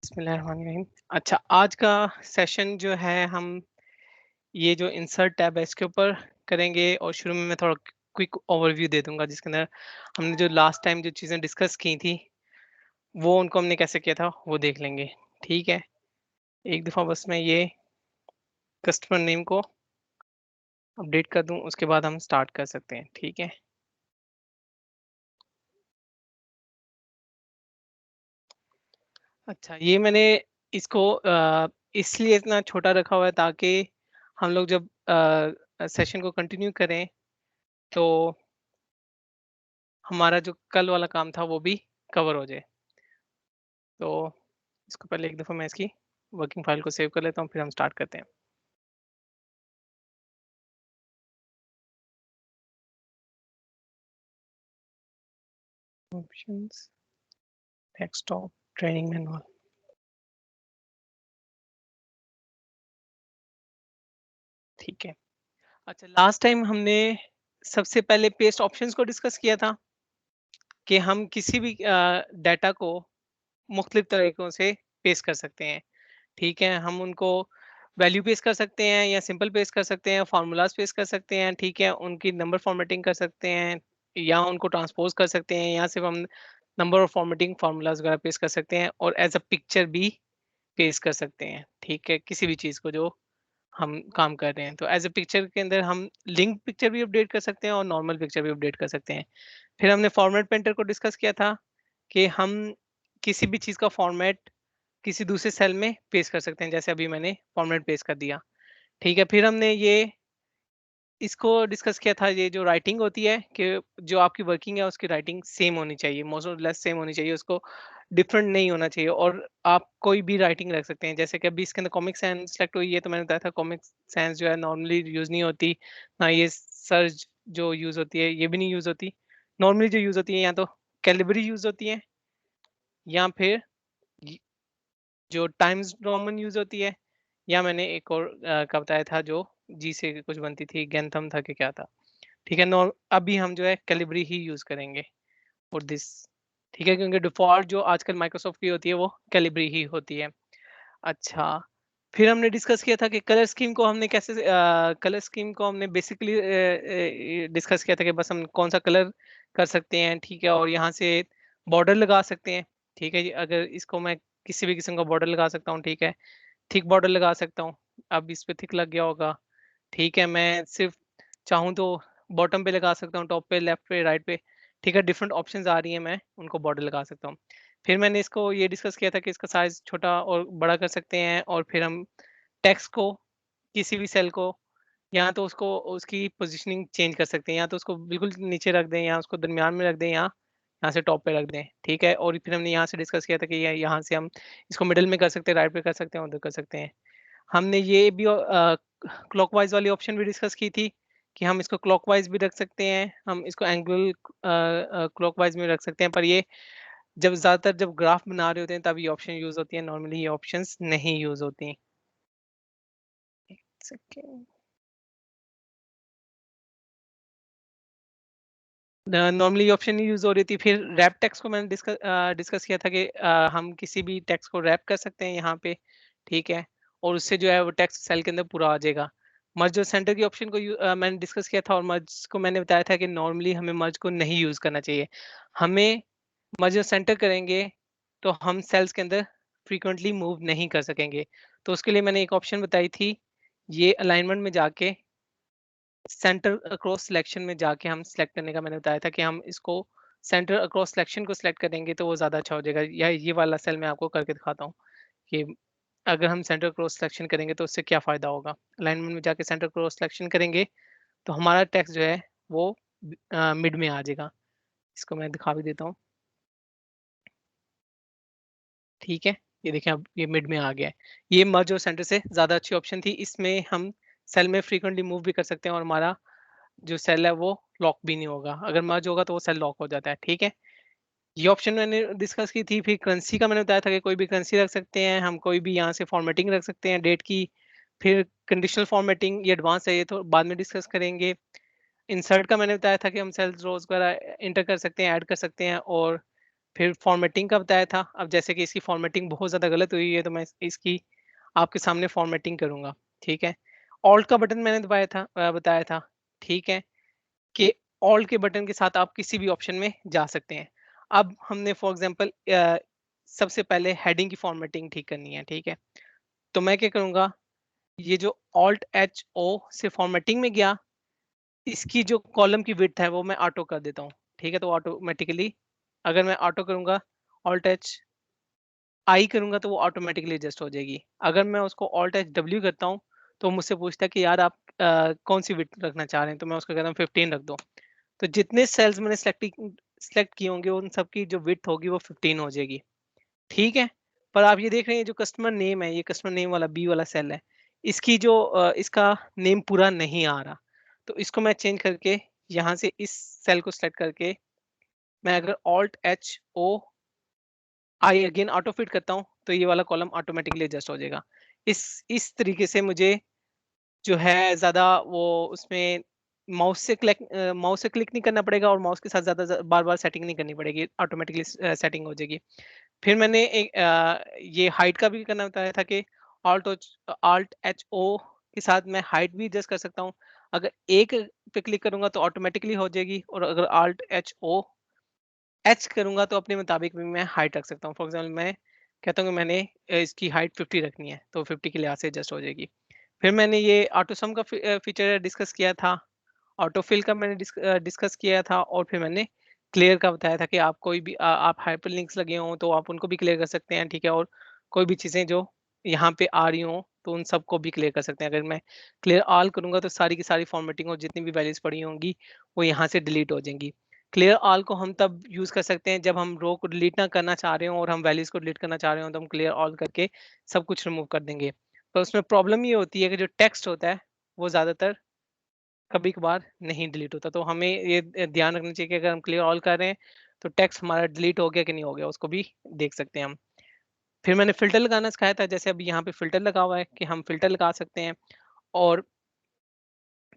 बिस्मिल्लाहिर्रहमानिर्रहीम। अच्छा, आज का सेशन जो है हम ये जो इंसर्ट टैब है इसके ऊपर करेंगे और शुरू में मैं थोड़ा क्विक ओवरव्यू दे दूंगा जिसके अंदर हमने जो लास्ट टाइम जो चीज़ें डिस्कस की थी वो उनको हमने कैसे किया था वो देख लेंगे। ठीक है, एक दफ़ा बस मैं ये कस्टमर नेम को अपडेट कर दूं, उसके बाद हम स्टार्ट कर सकते हैं। ठीक है, अच्छा ये मैंने इसको इसलिए इतना छोटा रखा हुआ है ताकि हम लोग जब सेशन को कंटिन्यू करें तो हमारा जो कल वाला काम था वो भी कवर हो जाए। तो इसको पहले एक दफ़ा मैं इसकी वर्किंग फाइल को सेव कर लेता हूँ, फिर हम स्टार्ट करते हैं। Options, desktop, training manual. ठीक है। अच्छा, लास्ट टाइम हमने सबसे पहले पेस्ट ऑप्शंस को डिस्कस किया था कि हम किसी भी डाटा को मुख्तलिफ तरीकों से पेस्ट कर सकते हैं। ठीक है, हम उनको वैल्यू पेस्ट कर सकते हैं या सिंपल पेस्ट कर सकते हैं, फार्मूलाज पेस्ट कर सकते हैं। ठीक है, उनकी नंबर फॉर्मेटिंग कर सकते हैं या उनको ट्रांसपोज कर सकते हैं या सिर्फ हम नंबर और फॉर्मेटिंग फार्मूलाज वगैरह पेस्ट कर सकते हैं और एज अ पिक्चर भी पेस्ट कर सकते हैं। ठीक है, किसी भी चीज़ को जो हम काम कर रहे हैं तो एज अ पिक्चर के अंदर हम लिंक पिक्चर भी अपडेट कर सकते हैं और नॉर्मल पिक्चर भी अपडेट कर सकते हैं। फिर हमने फॉर्मेट पेंटर को डिस्कस किया था कि हम किसी भी चीज़ का फॉर्मेट किसी दूसरे सेल में पेस्ट कर सकते हैं, जैसे अभी मैंने फॉर्मेट पेस्ट कर दिया। ठीक है, फिर हमने ये इसको डिस्कस किया था, ये जो राइटिंग होती है कि जो आपकी वर्किंग है उसकी राइटिंग सेम होनी चाहिए, मोस्ट ऑफ लेस सेम होनी चाहिए, उसको डिफरेंट नहीं होना चाहिए और आप कोई भी राइटिंग रख सकते हैं। जैसे कि अभी इसके अंदर कॉमिक साइंस सेलेक्ट हुई है तो मैंने बताया था कॉमिक साइंस जो है नॉर्मली यूज़ नहीं होती, ना ये सर्च जो यूज़ होती है ये भी नहीं यूज़ होती। नॉर्मली जो यूज़ होती है या तो कैलिबरी यूज़ होती है या फिर जो टाइम्स रोमन यूज़ होती है या मैंने एक और का बताया था जो जी से कुछ बनती थी, गैंथम था कि क्या था। ठीक है, नॉर अभी हम जो है कैलिबरी ही यूज़ करेंगे फॉर दिस। ठीक है, क्योंकि डिफ़ॉल्ट जो आजकल माइक्रोसॉफ्ट की होती है वो कैलिबरी ही होती है। अच्छा, फिर हमने डिस्कस किया था कि कलर स्कीम को हमने बेसिकली डिस्कस किया था कि बस हम कौन-सा कलर कर सकते हैं। ठीक है, और यहाँ से बॉर्डर लगा सकते हैं। ठीक है जी, अगर इसको मैं किसी भी किस्म का बॉर्डर लगा सकता हूँ। ठीक है, थिक बॉर्डर लगा सकता हूँ। अब इस पे थिक लग गया होगा। ठीक है, मैं सिर्फ़ चाहूँ तो बॉटम पे लगा सकता हूँ, टॉप पे, लेफ्ट पे, राइट पे। ठीक है, डिफरेंट ऑप्शंस आ रही हैं, मैं उनको बॉर्डर लगा सकता हूँ। फिर मैंने इसको ये डिस्कस किया था कि इसका साइज़ छोटा और बड़ा कर सकते हैं और फिर हम टेक्स्ट को किसी भी सेल को या तो उसको उसकी पोज़ीशनिंग चेंज कर सकते हैं, या तो उसको बिल्कुल नीचे रख दें या उसको दरमियान में रख दें या यहाँ से टॉप पे रख दें। ठीक है, और फिर हमने यहाँ से डिस्कस किया था कि य यहाँ से हम इसको मिडल में कर सकते हैं, राइट पे कर सकते हैं, उधर कर सकते हैं। हमने ये भी क्लॉकवाइज़ वाली ऑप्शन भी डिस्कस की थी कि हम इसको क्लॉकवाइज़ भी रख सकते हैं, हम इसको एंगल क्लॉकवाइज़ में रख सकते हैं, पर ये जब ग्राफ बना रहे होते हैं तब ये ऑप्शन यूज़ होती है, नॉर्मली ये ऑप्शंस नहीं यूज़ होती। सेकंड, नॉर्मली ये ऑप्शन नहीं यूज़ हो रही थी। फिर रैप टेक्स्ट को मैंने डिस्कस किया था कि हम किसी भी टेक्स्ट को रैप कर सकते हैं यहाँ पे। ठीक है, और उससे जो है वो टेक्स्ट सेल के अंदर पूरा आ जाएगा। मर्ज और सेंटर की ऑप्शन को मैंने डिस्कस किया था और मर्ज को मैंने बताया था कि नॉर्मली हमें मर्ज को नहीं यूज़ करना चाहिए। हमें मर्ज और सेंटर करेंगे तो हम सेल्स के अंदर फ्रीक्वेंटली मूव नहीं कर सकेंगे। तो उसके लिए मैंने एक ऑप्शन बताई थी, ये अलाइनमेंट में जाके सेंटर अक्रॉस सिलेक्शन में जाके हम सिलेक्ट करने का मैंने बताया था कि हम इसको सेंटर अक्रॉस सिलेक्शन को सिलेक्ट करेंगे तो वो ज़्यादा अच्छा हो जाएगा। या ये वाला सेल मैं आपको करके दिखाता हूँ कि अगर हम सेंटर क्रॉस सिलेक्शन करेंगे तो उससे क्या फ़ायदा होगा। अलाइनमेंट में जाके सेंटर क्रॉस सिलेक्शन करेंगे तो हमारा टेक्स्ट जो है वो मिड में आ जाएगा। इसको मैं दिखा भी देता हूँ। ठीक है, ये देखिए अब ये मिड में आ गया है। ये मर्ज और सेंटर से ज़्यादा अच्छी ऑप्शन थी। इसमें हम सेल में फ्रीक्वेंटली मूव भी कर सकते हैं और हमारा जो सेल है वो लॉक भी नहीं होगा। अगर मर्ज होगा तो वो सेल लॉक हो जाता है। ठीक है, ये ऑप्शन मैंने डिस्कस की थी। फिर करेंसी का मैंने बताया था कि कोई भी करेंसी रख सकते हैं, हम कोई भी यहाँ से फॉर्मेटिंग रख सकते हैं डेट की। फिर कंडीशनल फॉर्मेटिंग ये एडवांस है, ये तो बाद में डिस्कस करेंगे। इंसर्ट का मैंने बताया था कि हम सेल्स रोज़ वगैरह एंटर कर सकते हैं, ऐड कर सकते हैं और फिर फॉर्मेटिंग का बताया था। अब जैसे कि इसकी फॉर्मेटिंग बहुत ज़्यादा गलत हुई है, तो मैं इसकी आपके सामने फॉर्मेटिंग करूँगा, ठीक है? ऑल्ट का बटन मैंने बताया था, ठीक है? कि ऑल्ट के बटन के साथ आप किसी भी ऑप्शन में जा सकते हैं। अब हमने फॉर एग्ज़ाम्पल सबसे पहले हेडिंग की फॉर्मेटिंग ठीक करनी है, ठीक है? तो मैं क्या करूँगा, ये जो ऑल्ट एच ओ से फॉर्मेटिंग में गया, इसकी जो कॉलम की विड्थ है वो मैं ऑटो कर देता हूँ, ठीक है? तो ऑटोमेटिकली अगर मैं ऑटो करूँगा, ऑल्ट एच आई करूँगा तो वो ऑटोमेटिकली एडजस्ट हो जाएगी। अगर मैं उसको ऑल्ट एच डब्ल्यू करता हूँ, तो मुझसे पूछता है कि यार आप कौन-सी विड्थ रखना चाह रहे हैं? तो मैं उसको कहता हूँ 15 रख दो। तो जितने सेल्स मैंने सेलेक्ट किए होंगे, उन सबकी जो विड्थ होगी वो 15 हो जाएगी, ठीक है? पर आप ये देख रहे हैं, जो कस्टमर नेम है, ये कस्टमर नेम वाला बी वाला सेल है, इसकी जो इसका नेम पूरा नहीं आ रहा। तो इसको मैं चेंज करके यहाँ से इस सेल को सेलेक्ट करके मैं अगर Alt H O I again auto fit करता हूँ, तो ये वाला कॉलम ऑटोमेटिकली एडजस्ट हो जाएगा। इस तरीके से मुझे जो है ज़्यादा वो उसमें माउस से क्लिक नहीं करना पड़ेगा, और माउस के साथ ज़्यादा बार-बार सेटिंग नहीं करनी पड़ेगी, ऑटोमेटिकली सेटिंग हो जाएगी। फिर मैंने ये हाइट का भी करना बताया था कि ऑल्ट एच ओ के साथ मैं हाइट भी एडजस्ट कर सकता हूँ। अगर एक पे क्लिक करूँगा तो ऑटोमेटिकली हो जाएगी, और अगर ऑल्ट एच ओ एच करूँगा तो अपने मुताबिक भी मैं हाइट रख सकता हूँ। फॉर एग्ज़ाम्पल मैं कहता हूँ कि मैंने इसकी हाइट 50 रखनी है, तो 50 के लिहाज से एडजस्ट हो जाएगी। फिर मैंने ये ऑटो सम का फीचर डिस्कस किया था, ऑटो फिल का मैंने डिस्कस किया था, और फिर मैंने क्लियर का बताया था कि आप कोई भी आप हाइपरलिंक्स लगे हों तो आप उनको भी क्लियर कर सकते हैं, ठीक है? और कोई भी चीज़ें जो यहाँ पे आ रही हों तो उन सबको भी क्लियर कर सकते हैं। अगर मैं क्लियर ऑल करूँगा तो सारी की सारी फॉर्मेटिंग और जितनी भी वैल्यूज़ पड़ी होंगी वो यहाँ से डिलीट हो जाएँगी। क्लियर ऑल को हम तब यूज़ कर सकते हैं जब हम रो को डिलीट ना करना चाह रहे हों और हम वैल्यूज़ को डिलीट करना चाह रहे हों, तो हम क्लियर ऑल करके सब कुछ रिमूव कर देंगे। तो उसमें प्रॉब्लम ये होती है कि जो टेक्स्ट होता है वो ज़्यादातर कभी-कभार नहीं डिलीट होता। तो हमें ये ध्यान रखना चाहिए कि अगर हम क्लियर ऑल कर रहे हैं तो टेक्स्ट हमारा डिलीट हो गया कि नहीं हो गया, उसको भी देख सकते हैं हम। फिर मैंने फ़िल्टर लगाना सिखाया था, जैसे अभी यहाँ पे फ़िल्टर लगा हुआ है कि हम फ़िल्टर लगा सकते हैं, और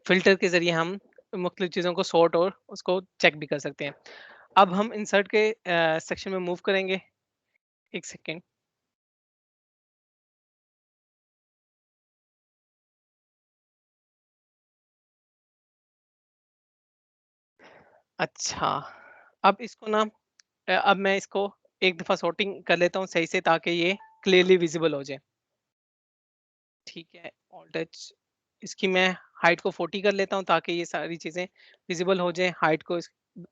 फ़िल्टर के ज़रिए हम मुख्तलिफ़ चीज़ों को सॉर्ट और उसको चेक भी कर सकते हैं। अब हम इंसर्ट के सेक्शन में मूव करेंगे। 1 सेकंड। अच्छा, अब इसको ना अब मैं इसको एक दफ़ा सॉर्टिंग कर लेता हूँ सही से, ताकि ये क्लियरली विज़िबल हो जाए। ठीक है, ऑल्ट एच इसकी मैं हाइट को 40 कर लेता हूँ, ताकि ये सारी चीज़ें विज़िबल हो जाएँ। हाइट को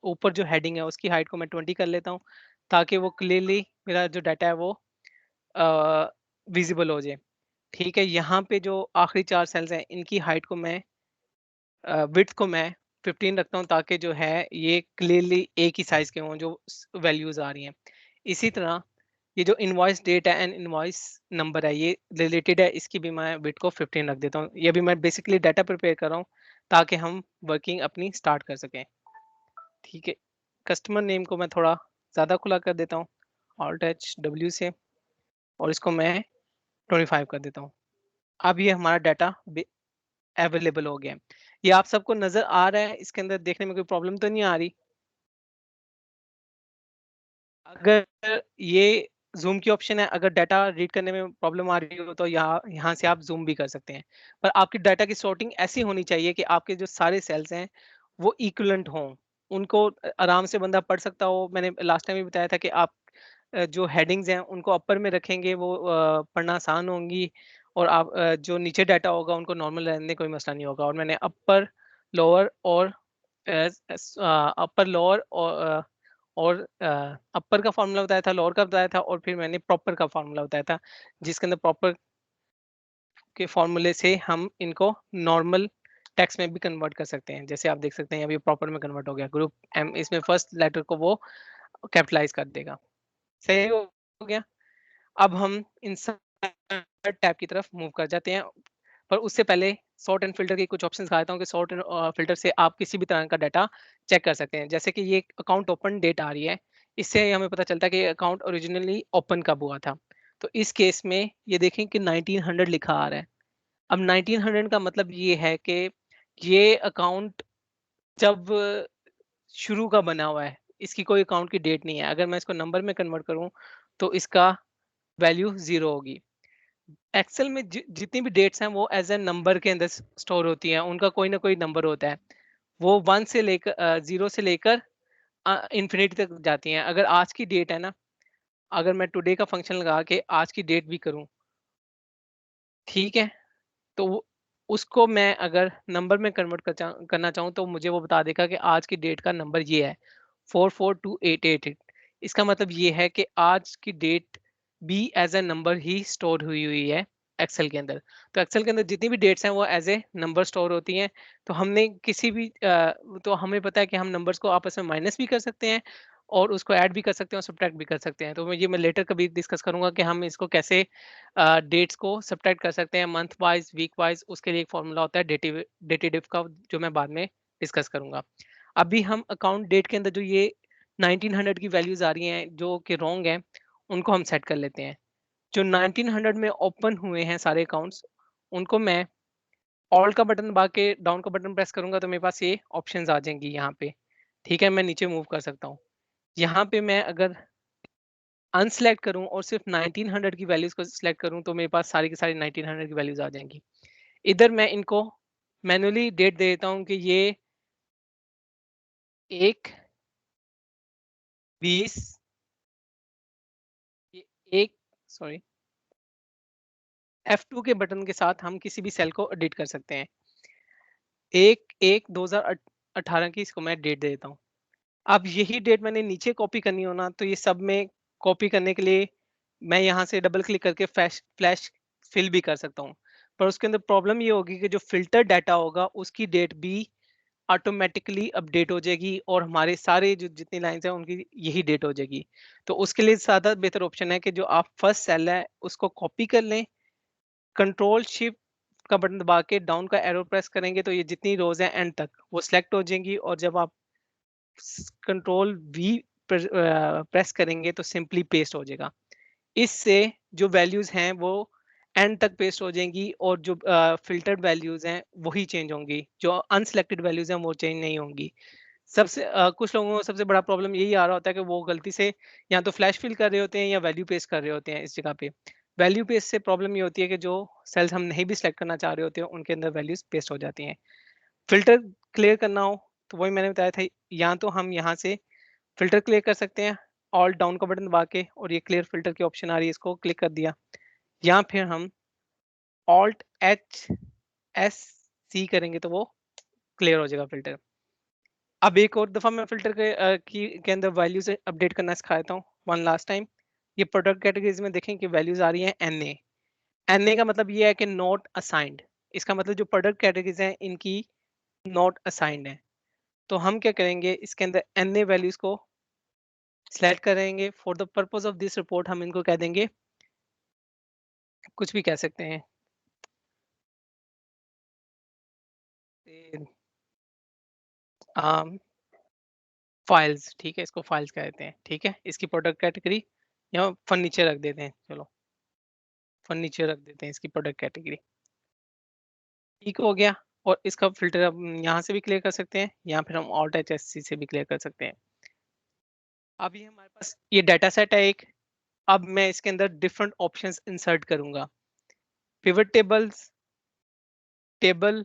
ऊपर जो हेडिंग है उसकी हाइट को मैं 20 कर लेता हूँ, ताकि वो क्लियरली मेरा जो डाटा है वो विज़िबल हो जाए। ठीक है, यहाँ पे जो आखिरी 4 सेल्स हैं इनकी हाइट को मैं विड्थ को मैं 15 रखता हूँ, ताकि जो है ये क्लियरली एक ही साइज़ के हों जो वैल्यूज़ आ रही हैं। इसी तरह ये जो इनवॉइस डेट है एंड इनवॉइस नंबर है, ये रिलेटेड है, इसकी भी मैं बिट को 15 रख देता हूँ। ये भी मैं बेसिकली डाटा प्रिपेयर कर रहा हूँ, ताकि हम वर्किंग अपनी स्टार्ट कर सकें। ठीक है, कस्टमर नेम को मैं थोड़ा ज़्यादा खुला कर देता हूँ, ऑल्ट एच डब्ल्यू से, और इसको मैं 25 कर देता हूँ। अब ये हमारा डाटा अवेलेबल हो गया है। ये आप सबको नज़र आ रहा है, इसके अंदर देखने में कोई प्रॉब्लम तो नहीं आ रही? अगर ये ज़ूम की ऑप्शन है, अगर डाटा रीड करने में प्रॉब्लम आ रही हो तो यहाँ यहाँ से आप ज़ूम भी कर सकते हैं। पर आपकी डाटा की सॉर्टिंग ऐसी होनी चाहिए कि आपके जो सारे सेल्स हैं वो इक्विवेलेंट हों। उनको आराम से बंदा पढ़ सकता हो। मैंने लास्ट टाइम भी बताया था कि आप जो हेडिंग्स हैं उनको अपर में रखेंगे, वो पढ़ना आसान होंगी, और आप जो नीचे डाटा होगा उनको नॉर्मल रहने दें, कोई मसला नहीं होगा। और मैंने अपर, लोअर और अपर, लोअर और अपर का फ़ॉर्मूला बताया था, लोअर का बताया था, और फिर मैंने प्रॉपर का फ़ॉर्मूला बताया था, जिसके अंदर प्रॉपर के फ़ॉर्मूले से हम इनको नॉर्मल टेक्स्ट में भी कन्वर्ट कर सकते हैं। जैसे आप देख सकते हैं अभी प्रॉपर में कन्वर्ट हो गया। ग्रुप एम, इसमें फर्स्ट लेटर को वो कैपिटलाइज़ कर देगा। सही हो गया? अब हम इंसर्ट टैब की तरफ मूव कर जाते हैं। पर उससे पहले सॉर्ट एंड फ़िल्टर के कुछ ऑप्शंस दिखाता हूँ कि सॉर्ट एंड फ़िल्टर से आप किसी भी तरह का डाटा चेक कर सकते हैं। जैसे कि ये अकाउंट ओपन डेट आ रही है, इससे हमें पता चलता है कि अकाउंट ओरिजिनली ओपन कब हुआ था। तो इस केस में ये देखें कि 1900 लिखा आ रहा है। अब 1900 का मतलब ये है कि ये अकाउंट जब शुरू का बना हुआ है, इसकी कोई अकाउंट की डेट नहीं है। अगर मैं इसको नंबर में कन्वर्ट करूं तो इसका वैल्यू 0 होगी। एक्सेल में जितनी भी डेट्स हैं वो एज ए नंबर के अंदर स्टोर होती हैं, उनका कोई ना कोई नंबर होता है। वो 1 से लेकर 0 से लेकर इंफिनिटी तक जाती हैं। अगर आज की डेट है ना, अगर मैं टुडे का फंक्शन लगा के आज की डेट भी करूं, ठीक है, तो उसको मैं अगर नंबर में कन्वर्ट करना चाहूँ तो मुझे वो बता देगा कि आज की डेट का नंबर ये है 442888। इसका मतलब ये है कि आज की डेट भी एज ए नंबर ही स्टोर हुई हुई है एक्सेल के अंदर। तो एक्सेल के अंदर जितनी भी डेट्स हैं वो एज ए नंबर स्टोर होती हैं। तो हमने किसी भी तो हमें पता है कि हम नंबर्स को आपस में माइनस भी कर सकते हैं और उसको ऐड भी कर सकते हैं और सब्ट्रैक्ट भी कर सकते हैं। तो मैं लेटर कभी डिस्कस करूंगा कि हम इसको कैसे डेट्स को सब्ट्रैक्ट कर सकते हैं मंथ वाइज, वीक वाइज। उसके लिए एक फॉर्मूला होता है डेटिव का, जो मैं बाद में डिस्कस करूंगा। अभी हम अकाउंट डेट के अंदर जो ये 1900 की वैल्यूज आ रही हैं जो कि रॉन्ग है, उनको हम सेट कर लेते हैं। जो 1900 में ओपन हुए हैं सारे अकाउंट्स, उनको मैं ऑल्ट का बटन दबा के डाउन का बटन प्रेस करूंगा तो मेरे पास ये ऑप्शंस आ जाएंगी यहाँ पे। ठीक है, मैं नीचे मूव कर सकता हूँ। यहाँ पे मैं अगर अनसेलेक्ट करूं और सिर्फ 1900 की वैल्यूज को सिलेक्ट करूं तो मेरे पास सारी की सारी 1900 की वैल्यूज आ जाएंगी। इधर मैं इनको मैन्युअली डेट दे देता हूं कि ये 1/20, ये एक, सॉरी, F2 के बटन के साथ हम किसी भी सेल को एडिट कर सकते हैं। 1/1/2018 की इसको मैं डेट दे देता हूँ। अब यही डेट मैंने नीचे कॉपी करनी हो ना, तो ये सब में कॉपी करने के लिए मैं यहाँ से डबल क्लिक करके फ्लैश फ्लैश फिल भी कर सकता हूँ। पर उसके अंदर प्रॉब्लम ये होगी कि जो फिल्टर डाटा होगा उसकी डेट भी ऑटोमेटिकली अपडेट हो जाएगी और हमारे सारे जो जितनी लाइंस हैं उनकी यही डेट हो जाएगी। तो उसके लिए ज़्यादा बेहतर ऑप्शन है कि जो आप फर्स्ट सेल है उसको कॉपी कर लें, कंट्रोल शिफ्ट का बटन दबा के डाउन का एरो प्रेस करेंगे तो ये जितनी रोज हैं एंड तक वो सिलेक्ट हो जाएंगी, और जब आप कंट्रोल वी प्रेस करेंगे तो सिंपली पेस्ट हो जाएगा। इससे जो वैल्यूज हैं वो एंड तक पेस्ट हो जाएंगी और जो फिल्टर्ड वैल्यूज हैं वही चेंज होंगी, जो अनसिलेक्टेड वैल्यूज हैं वो चेंज नहीं होंगी। कुछ लोगों को सबसे बड़ा प्रॉब्लम यही आ रहा होता है कि वो गलती से या तो फ्लैश फिल कर रहे होते हैं या वैल्यू पेस्ट कर रहे होते हैं इस जगह पे। वैल्यू पेस्ट से प्रॉब्लम ये होती है कि जो सेल्स हम नहीं भी सिलेक्ट करना चाह रहे होते हैं उनके अंदर वैल्यूज पेस्ट हो जाती हैं। फिल्टर क्लियर करना हो तो वही मैंने बताया था, या तो हम यहाँ से फिल्टर क्लियर कर सकते हैं ऑल डाउन का बटन दबा के, और ये क्लियर फिल्टर की ऑप्शन आ रही है इसको क्लिक कर दिया, या फिर हम ऑल्ट एच एस सी करेंगे तो वो क्लियर हो जाएगा फिल्टर। अब एक और दफा मैं फिल्टर के अंदर वैल्यूज अपडेट करना सिखा देता हूँ वन लास्ट टाइम। ये प्रोडक्ट कैटेगरीज में देखें कि वैल्यूज आ रही हैं एनए। एनए का मतलब ये है कि नॉट असाइंड। इसका मतलब जो प्रोडक्ट कैटेगरीज हैं इनकी नॉट असाइंड है। तो हम क्या करेंगे, इसके अंदर एनए वैल्यूज को सिलेक्ट करेंगे। For the purpose of this report हम इनको कह देंगे, कुछ भी कह सकते हैं, फाइल्स। ठीक है, इसको फाइल्स कह देते हैं। ठीक है, इसकी प्रोडक्ट कैटेगरी या फर्नीचर रख देते हैं। चलो फर्नीचर रख देते हैं इसकी प्रोडक्ट कैटेगरी। ठीक हो गया। और इसका फिल्टर अब यहाँ से भी क्लियर कर सकते हैं या फिर हम ऑल्ट एच एस सी से भी क्लियर कर सकते हैं। अभी हमारे पास ये डाटा सेट है एक। अब मैं इसके अंदर डिफरेंट ऑप्शंस इंसर्ट करूंगा। पिवट टेबल्स, टेबल,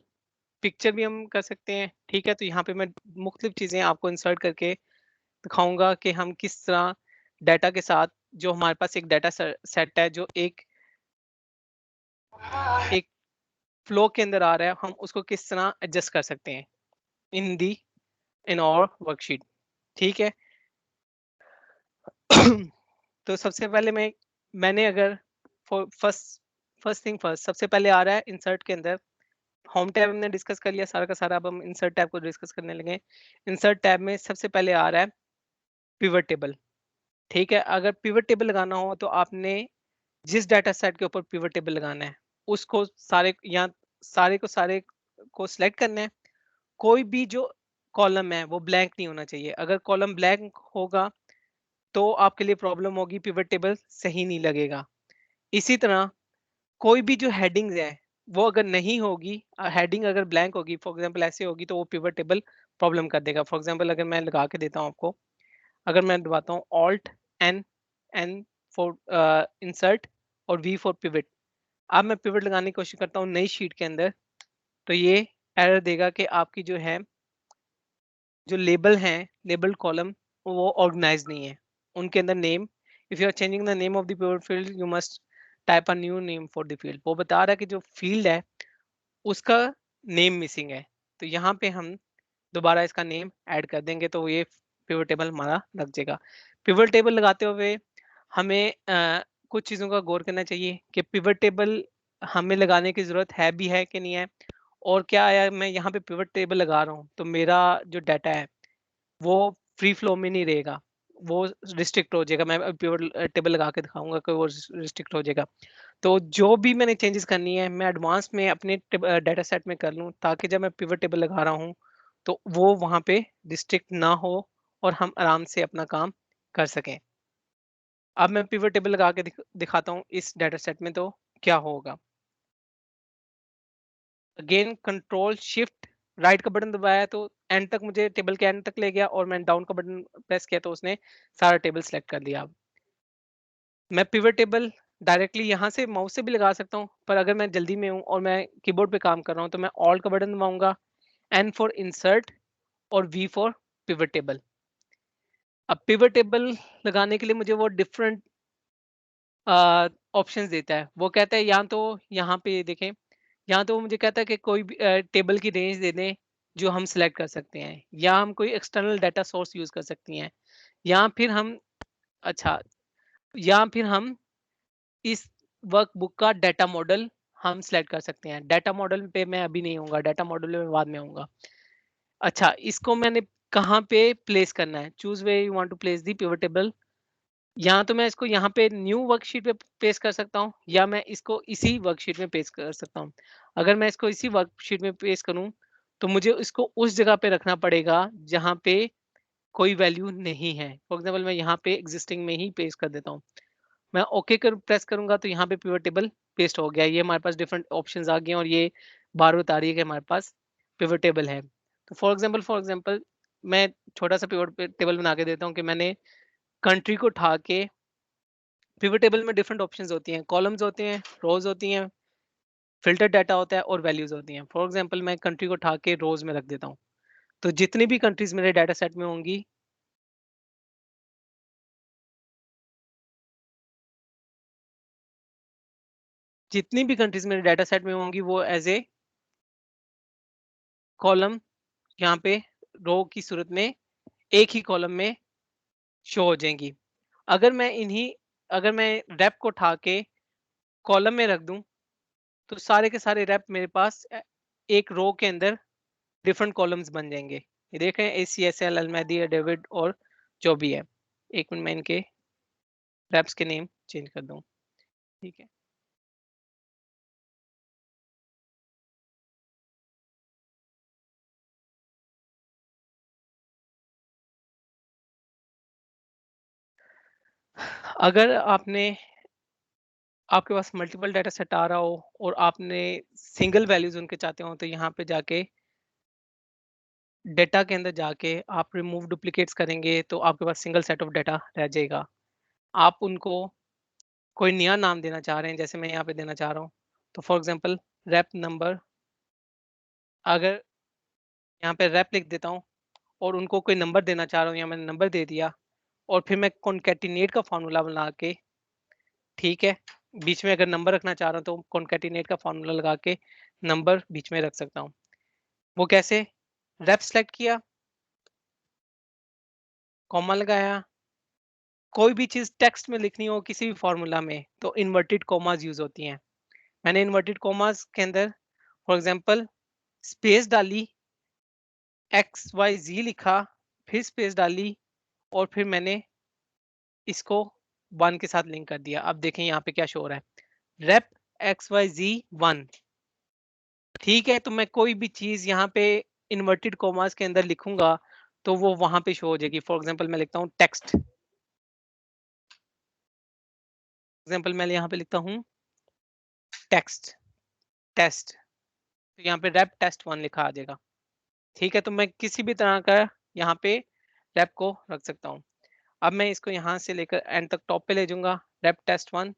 पिक्चर भी हम कर सकते हैं। ठीक है, तो यहाँ पे मैं मुख्तलिफ चीजें आपको इंसर्ट करके दिखाऊंगा कि हम किस तरह डाटा के साथ, जो हमारे पास एक डाटा सेट है जो एक एक फ्लो के अंदर आ रहा है, हम उसको किस तरह एडजस्ट कर सकते हैं इन दी इन और वर्कशीट। ठीक है। तो सबसे पहले मैंने अगर फर्स्ट फर्स्ट थिंग फर्स्ट, सबसे पहले आ रहा है इंसर्ट के अंदर होम टैब हमने डिस्कस कर लिया सारा का सारा। अब हम इंसर्ट टैब को डिस्कस करने लगे। इंसर्ट टैब में सबसे पहले आ रहा है पिवट टेबल। ठीक है, अगर पिवट टेबल लगाना हो तो आपने जिस डाटा सेट के ऊपर पिवट टेबल लगाना है उसको सारे को सिलेक्ट करना है। कोई भी जो कॉलम है वो ब्लैंक नहीं होना चाहिए। अगर कॉलम ब्लैंक होगा तो आपके लिए प्रॉब्लम होगी, पिवट टेबल सही नहीं लगेगा। इसी तरह कोई भी जो हेडिंग्स है वो अगर नहीं होगी, हेडिंग अगर ब्लैंक होगी, फॉर एग्जांपल ऐसे होगी, तो वो पिवट टेबल प्रॉब्लम कर देगा। फॉर एग्जांपल अगर मैं लगा के देता हूँ आपको, अगर मैं दबाता हूँ Alt N, N for insert और वी फॉर पिवट, अब मैं पिवट लगाने की कोशिश करता हूँ नई शीट के अंदर, तो ये एरर देगा कि आपकी जो है जो लेबल हैं, लेबल कॉलम वो ऑर्गेनाइज नहीं है, उनके अंदर name, if you are changing the name of the pivot field you must type a new name for the field. वो बता रहा है कि जो फील्ड है उसका नेम मिसिंग है, तो यहाँ पे हम दोबारा इसका नेम ऐड कर देंगे तो ये पिवट टेबल हमारा लग जाएगा। पिवट टेबल लगाते हुए हमें कुछ चीज़ों का गौर करना चाहिए कि पिवट टेबल हमें लगाने की ज़रूरत है भी है कि नहीं है, और क्या है मैं यहाँ पे पिवट टेबल लगा रहा हूँ तो मेरा जो डाटा है वो फ्री फ्लो में नहीं रहेगा, वो रिस्ट्रिक्ट हो जाएगा। मैं पिवट टेबल लगा के दिखाऊंगा कि वो रिस्ट्रिक्ट हो जाएगा। तो जो भी मैंने चेंजेस करनी है मैं एडवांस में अपने डाटा सेट में कर लूँ, ताकि जब मैं पिवट टेबल लगा रहा हूँ तो वो वहाँ पे रिस्ट्रिक्ट ना हो और हम आराम से अपना काम कर सकें। अब मैं पिवट टेबल लगा के दिखाता हूँ इस डाटा सेट में तो क्या होगा। अगेन कंट्रोल शिफ्ट राइट का बटन दबाया तो एंड तक, मुझे टेबल के एंड तक ले गया, और मैं डाउन का बटन प्रेस किया तो उसने सारा टेबल सेलेक्ट कर लिया। अब मैं पिवट टेबल डायरेक्टली यहाँ से माउस से भी लगा सकता हूँ, पर अगर मैं जल्दी में हूँ और मैं कीबोर्ड पे काम कर रहा हूँ तो मैं ऑल्ट का बटन दबाऊंगा, एन फॉर इंसर्ट और वी फॉर पिवट टेबल। अब पिवट टेबल लगाने के लिए मुझे वो डिफरेंट ऑप्शंस देता है। वो कहता है या तो यहाँ पे देखें, या तो वो मुझे कहता है कि कोई भी टेबल की रेंज दे दें जो हम सिलेक्ट कर सकते हैं, या हम कोई एक्सटर्नल डाटा सोर्स यूज कर सकती हैं, या फिर हम अच्छा या फिर हम इस वर्कबुक का डाटा मॉडल हम सिलेक्ट कर सकते हैं। डाटा मॉडल पे मैं अभी नहीं हूँगा, डाटा मॉडल में बाद में आऊँगा। अच्छा, इसको मैंने कहाँ पे प्लेस करना है, choose where you want to place the pivot table. या तो मैं इसको यहाँ पे न्यू वर्कशीट पे पेस्ट कर सकता हूँ, या मैं इसको इसी वर्कशीट में पेस्ट कर सकता हूँ। अगर मैं इसको इसी वर्कशीट में पेस्ट करूँ तो मुझे इसको उस जगह पे रखना पड़ेगा जहाँ पे कोई वैल्यू नहीं है। फॉर एग्जाम्पल मैं यहाँ पे एग्जिस्टिंग में ही पेस्ट कर देता हूँ। मैं ओके कर प्रेस करूंगा तो यहाँ पे पिवट टेबल पेस्ट हो गया। ये हमारे पास डिफरेंट ऑप्शंस आ गए हैं और ये बार बता रही है कि हमारे पास पिवट टेबल है। तो फॉर एग्जाम्पल मैं छोटा सा पिवट टेबल बना के देता हूँ कि मैंने कंट्री को उठा के, पिवट टेबल में डिफरेंट ऑप्शंस होती हैं, कॉलम्स होते हैं, रोज होती हैं, फिल्टर डाटा होता है और वैल्यूज होती हैं। फॉर एग्जाम्पल मैं कंट्री को उठा के रोज में रख देता हूँ, तो जितनी भी कंट्रीज मेरे डाटा सेट में होंगी, जितनी भी कंट्रीज मेरे डाटा सेट में होंगी वो एज ए कॉलम यहाँ पे रो की सूरत में एक ही कॉलम में शो हो जाएंगी। अगर मैं इन्हीं अगर मैं रैप को उठा के कॉलम में रख दूं तो सारे के सारे रैप मेरे पास एक रो के अंदर डिफरेंट कॉलम्स बन जाएंगे। ये देखें, ACSL, अलमैदी, डेविड और जो भी है। एक मिनट मैं इनके रैप्स के नेम चेंज कर दूं। ठीक है, अगर आपके पास मल्टीपल डाटा सेट आ रहा हो और आपने सिंगल वैल्यूज उनके चाहते हो तो यहाँ पे जाके डेटा के अंदर जाके आप रिमूव डुप्लीकेट्स करेंगे तो आपके पास सिंगल सेट ऑफ डाटा रह जाएगा। आप उनको कोई नया नाम देना चाह रहे हैं, जैसे मैं यहाँ पे देना चाह रहा हूँ, तो फॉर एग्जांपल रैप नंबर, अगर यहाँ पे रैप लिख देता हूँ और उनको कोई नंबर देना चाह रहा हूँ या मैंने नंबर दे दिया, और फिर मैं कॉन्कैटिनेट का फॉर्मूला बना के, ठीक है, बीच में अगर नंबर रखना चाह रहा हूँ तो कॉन्कैटिनेट का फॉर्मूला लगा के नंबर बीच में रख सकता हूँ। वो कैसे? रैप सेलेक्ट किया, कॉमा लगाया, कोई भी चीज टेक्स्ट में लिखनी हो किसी भी फॉर्मूला में तो इन्वर्टेड कॉमास यूज होती हैं। मैंने इन्वर्टेड कॉमास के अंदर फॉर एग्जांपल स्पेस डाली, XYZ लिखा, फिर स्पेस डाली, और फिर मैंने इसको 1 के साथ लिंक कर दिया। अब देखें यहाँ पे क्या शो हो रहा है, रेप XYZ 1। ठीक है, तो मैं कोई भी चीज यहाँ पे इन्वर्टेड कॉमास के अंदर लिखूंगा तो वो वहां पे शो हो जाएगी। फॉर एग्जांपल मैं लिखता हूँ टेक्स्ट, एग्जांपल मैं यहाँ पे लिखता हूँ टेक्स्ट टेस्ट, तो यहाँ पे रेप टेस्ट 1 लिखा आ जाएगा। ठीक है, तो मैं किसी भी तरह का यहाँ पे रैप को रख सकता हूँ। अब मैं इसको यहाँ से लेकर एंड तक टॉप पे ले जाऊंगा, रेप टेस्ट 1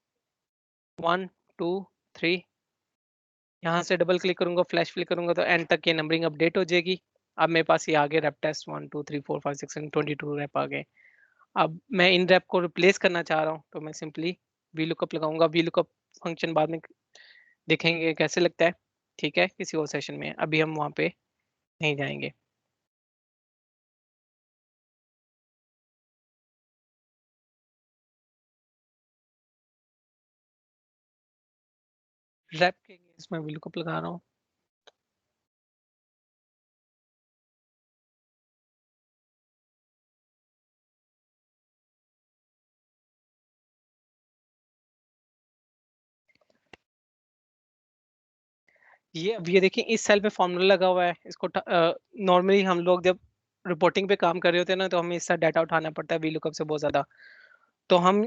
1 2 3, यहाँ से डबल क्लिक करूंगा, फ्लैश फिल करूंगा तो एंड तक ये नंबरिंग अपडेट हो जाएगी। अब मेरे पास ये आ गए रेप टेस्ट 1 2 3 4 5 6 7 22 रेप आ गए। अब मैं इन रेप को रिप्लेस करना चाह रहा हूँ तो मैं सिंपली वी लुकअप लगाऊंगा। वी लुकअप फंक्शन बाद में देखेंगे कैसे लगता है, ठीक है, किसी और सेशन में, अभी हम वहाँ पे नहीं जाएंगे। रैप के अगेंस्ट मैं वी लुकअप लगा रहा हूँ। ये अब ये देखिए इस सेल पे फॉर्मूला लगा हुआ है, इसको नॉर्मली हम लोग जब रिपोर्टिंग पे काम कर रहे होते हैं ना तो हमें इसका डाटा उठाना पड़ता है वी लुकअप से बहुत ज्यादा। तो हम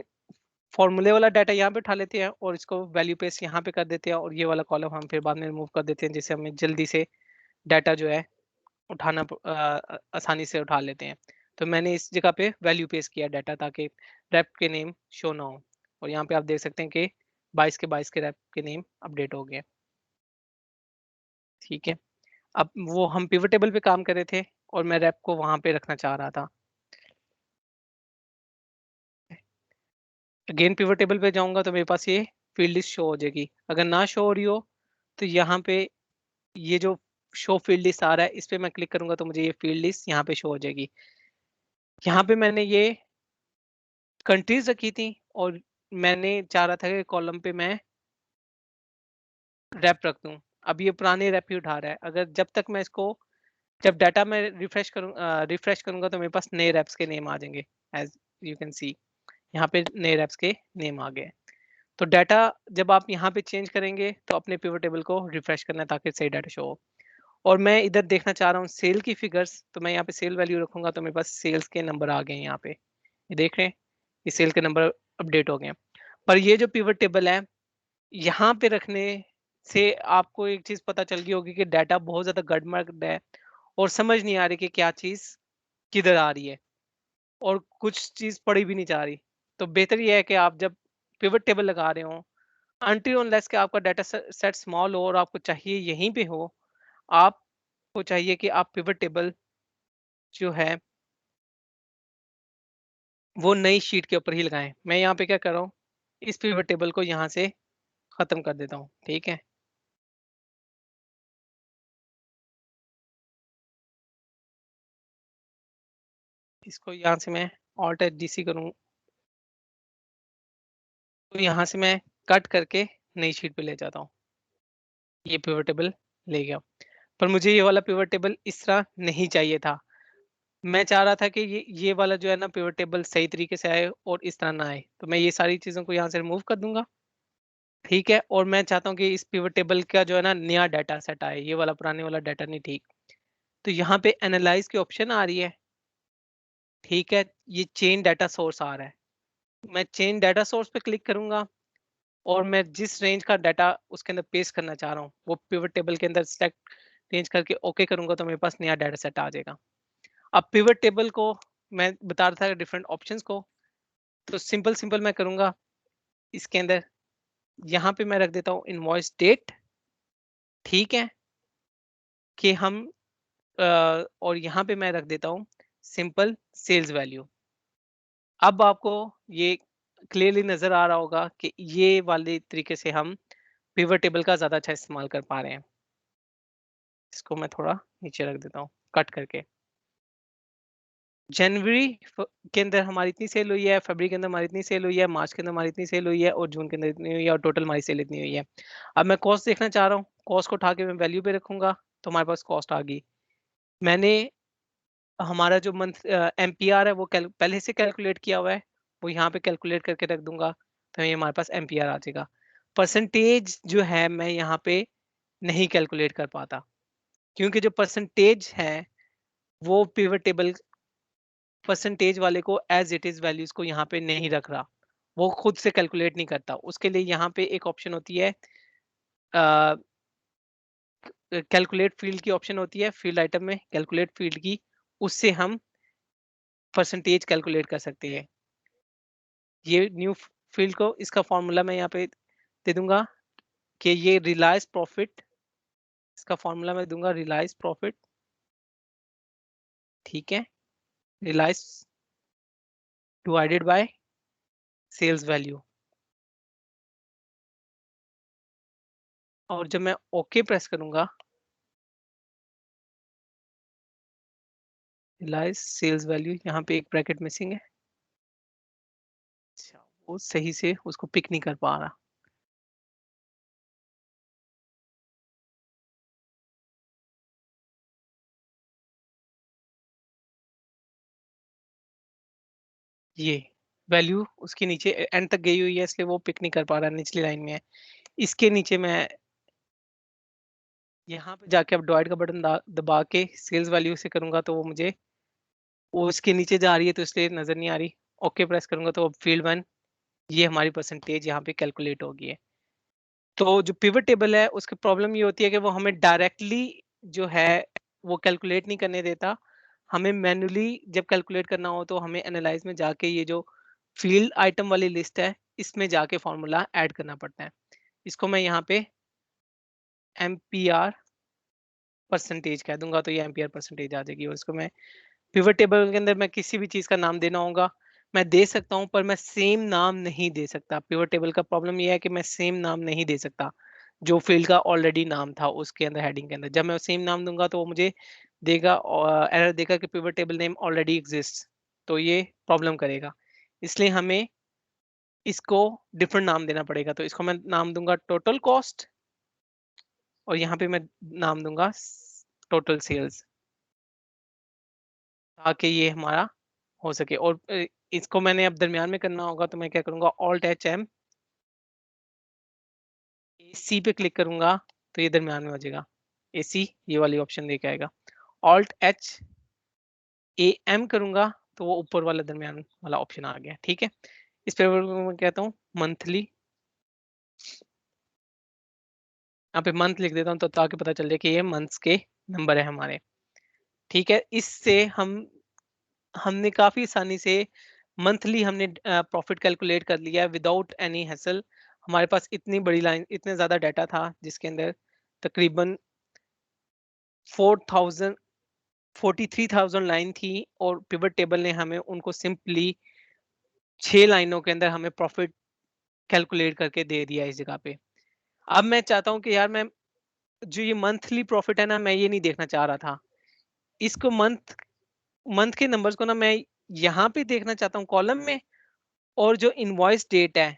फॉर्मूले वाला डाटा यहाँ पे उठा लेते हैं और इसको वैल्यू पेस्ट यहाँ पे कर देते हैं, और ये वाला कॉलम हम फिर बाद में रिमूव कर देते हैं, जिससे हमें जल्दी से डाटा जो है उठाना आसानी से उठा लेते हैं। तो मैंने इस जगह पे वैल्यू पेस्ट किया डाटा ताकि रैप के नेम शो ना हो, और यहाँ पे आप देख सकते हैं कि 22 के रैप के नेम अपडेट हो गए। ठीक है, अब वो हम पिवट टेबल पे काम कर रहे थे और मैं रैप को वहां पे रखना चाह रहा था। अगेन पिवट टेबल पे जाऊंगा तो मेरे पास ये फील्ड लिस्ट शो हो जाएगी। अगर ना शो हो रही हो तो यहाँ पे ये जो शो फील्ड लिस्ट आ रहा है इस पे मैं क्लिक करूंगा तो मुझे ये फील्ड लिस्ट यहाँ पे शो हो जाएगी। यहाँ पे मैंने ये कंट्रीज रखी थी और मैंने चाह रहा था कि कॉलम पे मैं रैप रख दूं। अब ये पुराने रैप ही उठा रहा है। अगर जब तक मैं इसको जब डाटा मैं रिफ्रेश करूंगा तो मेरे पास नए रैप्स के नेम आ जाएंगे। एज यू कैन सी यहाँ पे नए रैप्स के नेम आ गए। तो डाटा जब आप यहाँ पे चेंज करेंगे तो अपने पिवट टेबल को रिफ्रेश करना है ताकि सही डाटा शो हो। और मैं इधर देखना चाह रहा हूँ सेल की फिगर्स, तो मैं यहाँ पे सेल वैल्यू रखूंगा तो मेरे पास सेल्स के नंबर आ गए हैं। यहाँ पे ये देख रहे हैं, ये सेल के नंबर अपडेट हो गए हैं। पर ये जो पिवट टेबल है यहाँ पे रखने से आपको एक चीज पता चल गई होगी कि डाटा बहुत ज्यादा गड़बड़ है और समझ नहीं आ रही कि क्या चीज किधर आ रही है, और कुछ चीज पड़ी भी नहीं जा रही। तो बेहतर ये है कि आप जब पिवट टेबल लगा रहे हो, अनटिल अनलेस कि आपका डाटा सेट स्मॉल हो और आपको चाहिए यहीं पे हो, आपको चाहिए कि आप पिवट टेबल जो है वो नई शीट के ऊपर ही लगाएं। मैं यहाँ पे क्या कर रहा हूँ, इस पिवट टेबल को यहाँ से खत्म कर देता हूँ। ठीक है, इसको यहाँ से मैं ऑल्ट एच डी सी करूँ तो यहाँ से मैं कट करके नई शीट पे ले जाता हूँ। ये पिवट टेबल ले गया, पर मुझे ये वाला पिवट टेबल इस तरह नहीं चाहिए था। मैं चाह रहा था कि ये वाला जो है ना पिवट टेबल सही तरीके से आए और इस तरह ना आए। तो मैं ये सारी चीजों को यहाँ से रिमूव कर दूंगा। ठीक है, और मैं चाहता हूँ कि इस पिवट टेबल का जो है ना नया डाटा सेट आए, ये वाला पुराने वाला डाटा नहीं। ठीक, तो यहाँ पे एनालाइज की ऑप्शन आ रही है। ठीक है, ये चेन डाटा सोर्स आ रहा है, मैं चेन डाटा सोर्स पे क्लिक करूंगा और मैं जिस रेंज का डाटा उसके अंदर पेस्ट करना चाह रहा हूँ वो पिवट टेबल के अंदर सेलेक्ट रेंज करके ओके करूंगा तो मेरे पास नया डाटा सेट आ जाएगा। अब पिवट टेबल को मैं बता रहा था डिफरेंट ऑप्शंस को, तो सिंपल सिंपल मैं करूंगा इसके अंदर, यहाँ पे मैं रख देता हूँ इनवॉइस डेट। ठीक है, कि हम और यहाँ पे मैं रख देता हूँ सिंपल सेल्स वैल्यू। अब आपको ये क्लियरली नजर आ रहा होगा कि ये वाले तरीके से हम पिवट टेबल का ज्यादा अच्छा इस्तेमाल कर पा रहे हैं। इसको मैं थोड़ा नीचे रख देता हूँ कट करके। जनवरी के अंदर हमारी इतनी सेल हुई है, फरवरी के अंदर हमारी इतनी सेल हुई है, मार्च के अंदर हमारी इतनी सेल हुई है, और जून के अंदर इतनी हुई है, और टोटल हमारी सेल इतनी हुई है। अब मैं कॉस्ट देखना चाह रहा हूँ, कॉस्ट को उठा के मैं वैल्यू पे रखूंगा तो हमारे पास कॉस्ट आ गई। मैंने हमारा जो मंथ एमपीआर है वो पहले से कैलकुलेट किया हुआ है, वो यहाँ पे कैलकुलेट करके रख दूंगा तो ये हमारे पास एमपीआर आ जाएगा। परसेंटेज जो है मैं यहाँ पे नहीं कैलकुलेट कर पाता, क्योंकि जो परसेंटेज है वो पिवट टेबल परसेंटेज वाले को एज इट इज वैल्यूज को यहाँ पे नहीं रख रहा, वो खुद से कैलकुलेट नहीं करता। उसके लिए यहाँ पे एक ऑप्शन होती है, कैलकुलेट फील्ड की ऑप्शन होती है, फील्ड आइटम में कैलकुलेट फील्ड की, उससे हम परसेंटेज कैलकुलेट कर सकते हैं। ये न्यू फील्ड को इसका फॉर्मूला मैं यहाँ पे दे दूंगा कि ये रियलाइज प्रॉफिट, इसका फॉर्मूला मैं दूंगा रियलाइज प्रॉफिट, ठीक है, realise divided by sales value. और जब मैं ओके प्रेस करूंगा, रियलाइज सेल्स वैल्यू, यहाँ पे एक ब्रैकेट मिसिंग है, अच्छा वो सही से उसको पिक नहीं कर पा रहा। ये वैल्यू उसके नीचे एंड तक गई हुई है, इसलिए वो पिक नहीं कर पा रहा, निचली लाइन में है। इसके नीचे मैं यहाँ पे जाके अब डिवाइड का बटन दबा के सेल्स वैल्यू से करूंगा तो वो मुझे, वो इसके नीचे जा रही है तो इसलिए नजर नहीं आ रही। ओके प्रेस करूंगा तो अब फील्ड वन, ये हमारी परसेंटेज यहाँ पे कैलकुलेट होगी है। तो जो पिवट टेबल है उसकी प्रॉब्लम ये होती है कि वो हमें डायरेक्टली जो है वो कैलकुलेट नहीं करने देता। हमें मैन्युअली जब कैलकुलेट करना हो तो हमें एनालाइज में जाके ये जो फील्ड आइटम वाली लिस्ट है इसमें जाके फॉर्मूला ऐड करना पड़ता है। इसको मैं यहाँ पे एम्पियर परसेंटेज कह दूंगा तो ये एम्पियर परसेंटेज आ जाएगी। और इसको मैं पिवट टेबल के अंदर मैं किसी भी चीज का नाम देना होगा मैं दे सकता हूं, पर मैं सेम नाम नहीं दे सकता। पिवट टेबल का प्रॉब्लम ये है कि मैं सेम नाम नहीं दे सकता जो फील्ड का ऑलरेडी नाम था उसके अंदर, हेडिंग के अंदर। जब मैं सेम नाम दूंगा तो वो मुझे देगा, एरर देगा कि pivot table name already exist, तो ये प्रॉब्लम करेगा। इसलिए हमें इसको डिफरेंट नाम देना पड़ेगा। तो इसको मैं नाम दूंगा टोटल कॉस्ट, और यहाँ पे मैं नाम दूंगा टोटल सेल्स, ताकि ये हमारा हो सके। और इसको मैंने अब दरमियान में करना होगा तो मैं क्या करूंगा, ऑल्ट एच एम सी पे क्लिक करूंगा तो ये दरमियान में हो जाएगा, ए सी ये वाली ऑप्शन लेके आएगा। ऑल्ट एच ए एम करूंगा तो वो ऊपर वाला दरमियान वाला ऑप्शन आ गया, ठीक है। इस पेपर को मैं कहता हूँ मंथली, यहाँ पे मंथ लिख देता हूँ तो ताकि पता चल जाए कि ये मंथ्स के नंबर है हमारे, ठीक है। इससे हमने काफी आसानी से मंथली हमने प्रॉफिट कैलकुलेट कर लिया विदाउट एनी हैसल। हमारे पास इतनी बड़ी लाइन, इतने ज्यादा डाटा था जिसके अंदर तकरीबन 4000 43,000 लाइन थी, और पिवट टेबल ने हमें उनको सिंपली 6 लाइनों के अंदर हमें प्रॉफिट कैलकुलेट करके दे दिया इस जगह पे। अब मैं चाहता हूँ कि यार मैं जो ये मंथली प्रॉफिट है ना, मैं ये नहीं देखना चाह रहा था। इसको मंथ मंथ के नंबर्स को ना मैं यहाँ पे देखना चाहता हूँ कॉलम में, और जो इनवॉइस डेट है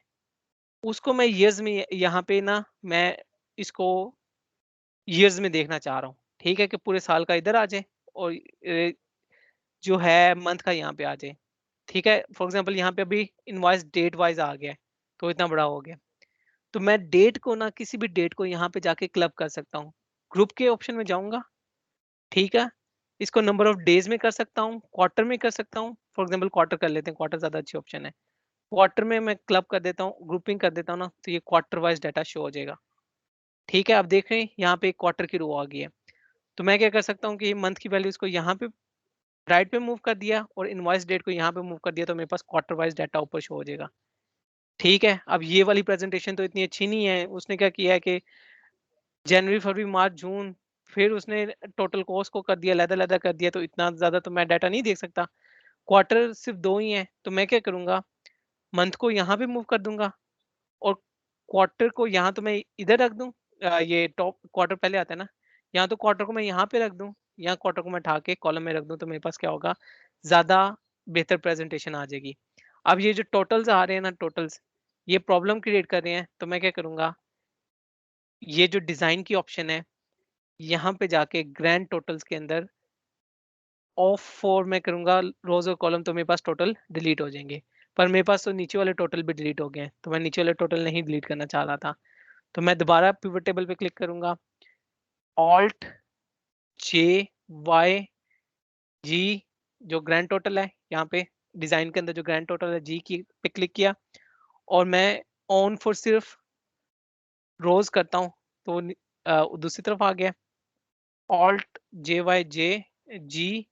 उसको मैं ईयर्स में यहाँ पे ना मैं इसको ईयर्स में देखना चाह रहा हूँ, ठीक है, कि पूरे साल का इधर आ जाए और जो है मंथ का यहाँ पे आ जाए, ठीक है। फॉर एग्जांपल यहाँ पे अभी इनवॉइस डेट वाइज आ गया है तो इतना बड़ा हो गया। तो मैं डेट को ना, किसी भी डेट को यहाँ पे जाके क्लब कर सकता हूँ, ग्रुप के ऑप्शन में जाऊंगा, ठीक है। इसको नंबर ऑफ डेज में कर सकता हूँ, क्वार्टर में कर सकता हूँ। फॉर एग्जांपल क्वार्टर कर लेते हैं, क्वार्टर ज्यादा अच्छी ऑप्शन है। क्वार्टर में मैं क्लब कर देता हूँ, ग्रुपिंग कर देता हूँ ना, तो ये क्वार्टर वाइज डाटा शो हो जाएगा, ठीक है। आप देख रहे हैं यहाँ पे एक क्वार्टर की रो आ गई है। तो मैं क्या कर सकता हूँ कि मंथ की वैल्यूज को यहाँ पे राइट पे मूव कर दिया और इनवॉइस डेट को यहाँ पे मूव कर दिया, तो मेरे पास क्वार्टर वाइज डाटा ऊपर शो हो जाएगा, ठीक है। अब ये वाली प्रेजेंटेशन तो इतनी अच्छी नहीं है, उसने क्या किया है कि जनवरी फरवरी मार्च जून, फिर उसने टोटल कॉस्ट को कर दिया, लैदा लैदा कर दिया, तो इतना ज्यादा तो मैं डाटा नहीं देख सकता। क्वार्टर सिर्फ 2 ही है, तो मैं क्या करूंगा, मंथ को यहाँ पे मूव कर दूंगा, और क्वार्टर को यहाँ तो मैं इधर रख दूं। ये टॉप क्वार्टर पहले आता है ना, यहाँ तो क्वार्टर को मैं यहाँ पे रख दूं, यहाँ क्वार्टर को मैं उठा के कॉलम में रख दूं, तो मेरे पास क्या होगा, ज्यादा बेहतर प्रेजेंटेशन आ जाएगी। अब ये जो टोटल्स आ रहे हैं ना, टोटल्स ये प्रॉब्लम क्रिएट कर रहे हैं, तो मैं क्या करूंगा, ये जो डिजाइन की ऑप्शन है यहाँ पे जाके ग्रैंड टोटल्स के अंदर ऑफ फॉर मैं करूंगा रोज और कॉलम, तो मेरे पास टोटल डिलीट हो जाएंगे। पर मेरे पास तो नीचे वाले टोटल भी डिलीट हो गए हैं, तो मैं नीचे वाले टोटल नहीं डिलीट करना चाह रहा था। तो मैं दोबारा पिवट टेबल पे क्लिक करूंगा, ऑल्ट जे वाई जी, जो ग्रैंड टोटल है यहाँ पे डिजाइन के अंदर जो ग्रैंड टोटल है जी की पे क्लिक किया, और मैं ऑन फॉर सिर्फ रोज करता हूँ तो दूसरी तरफ आ गया, ऑल्ट जे वाई जे जी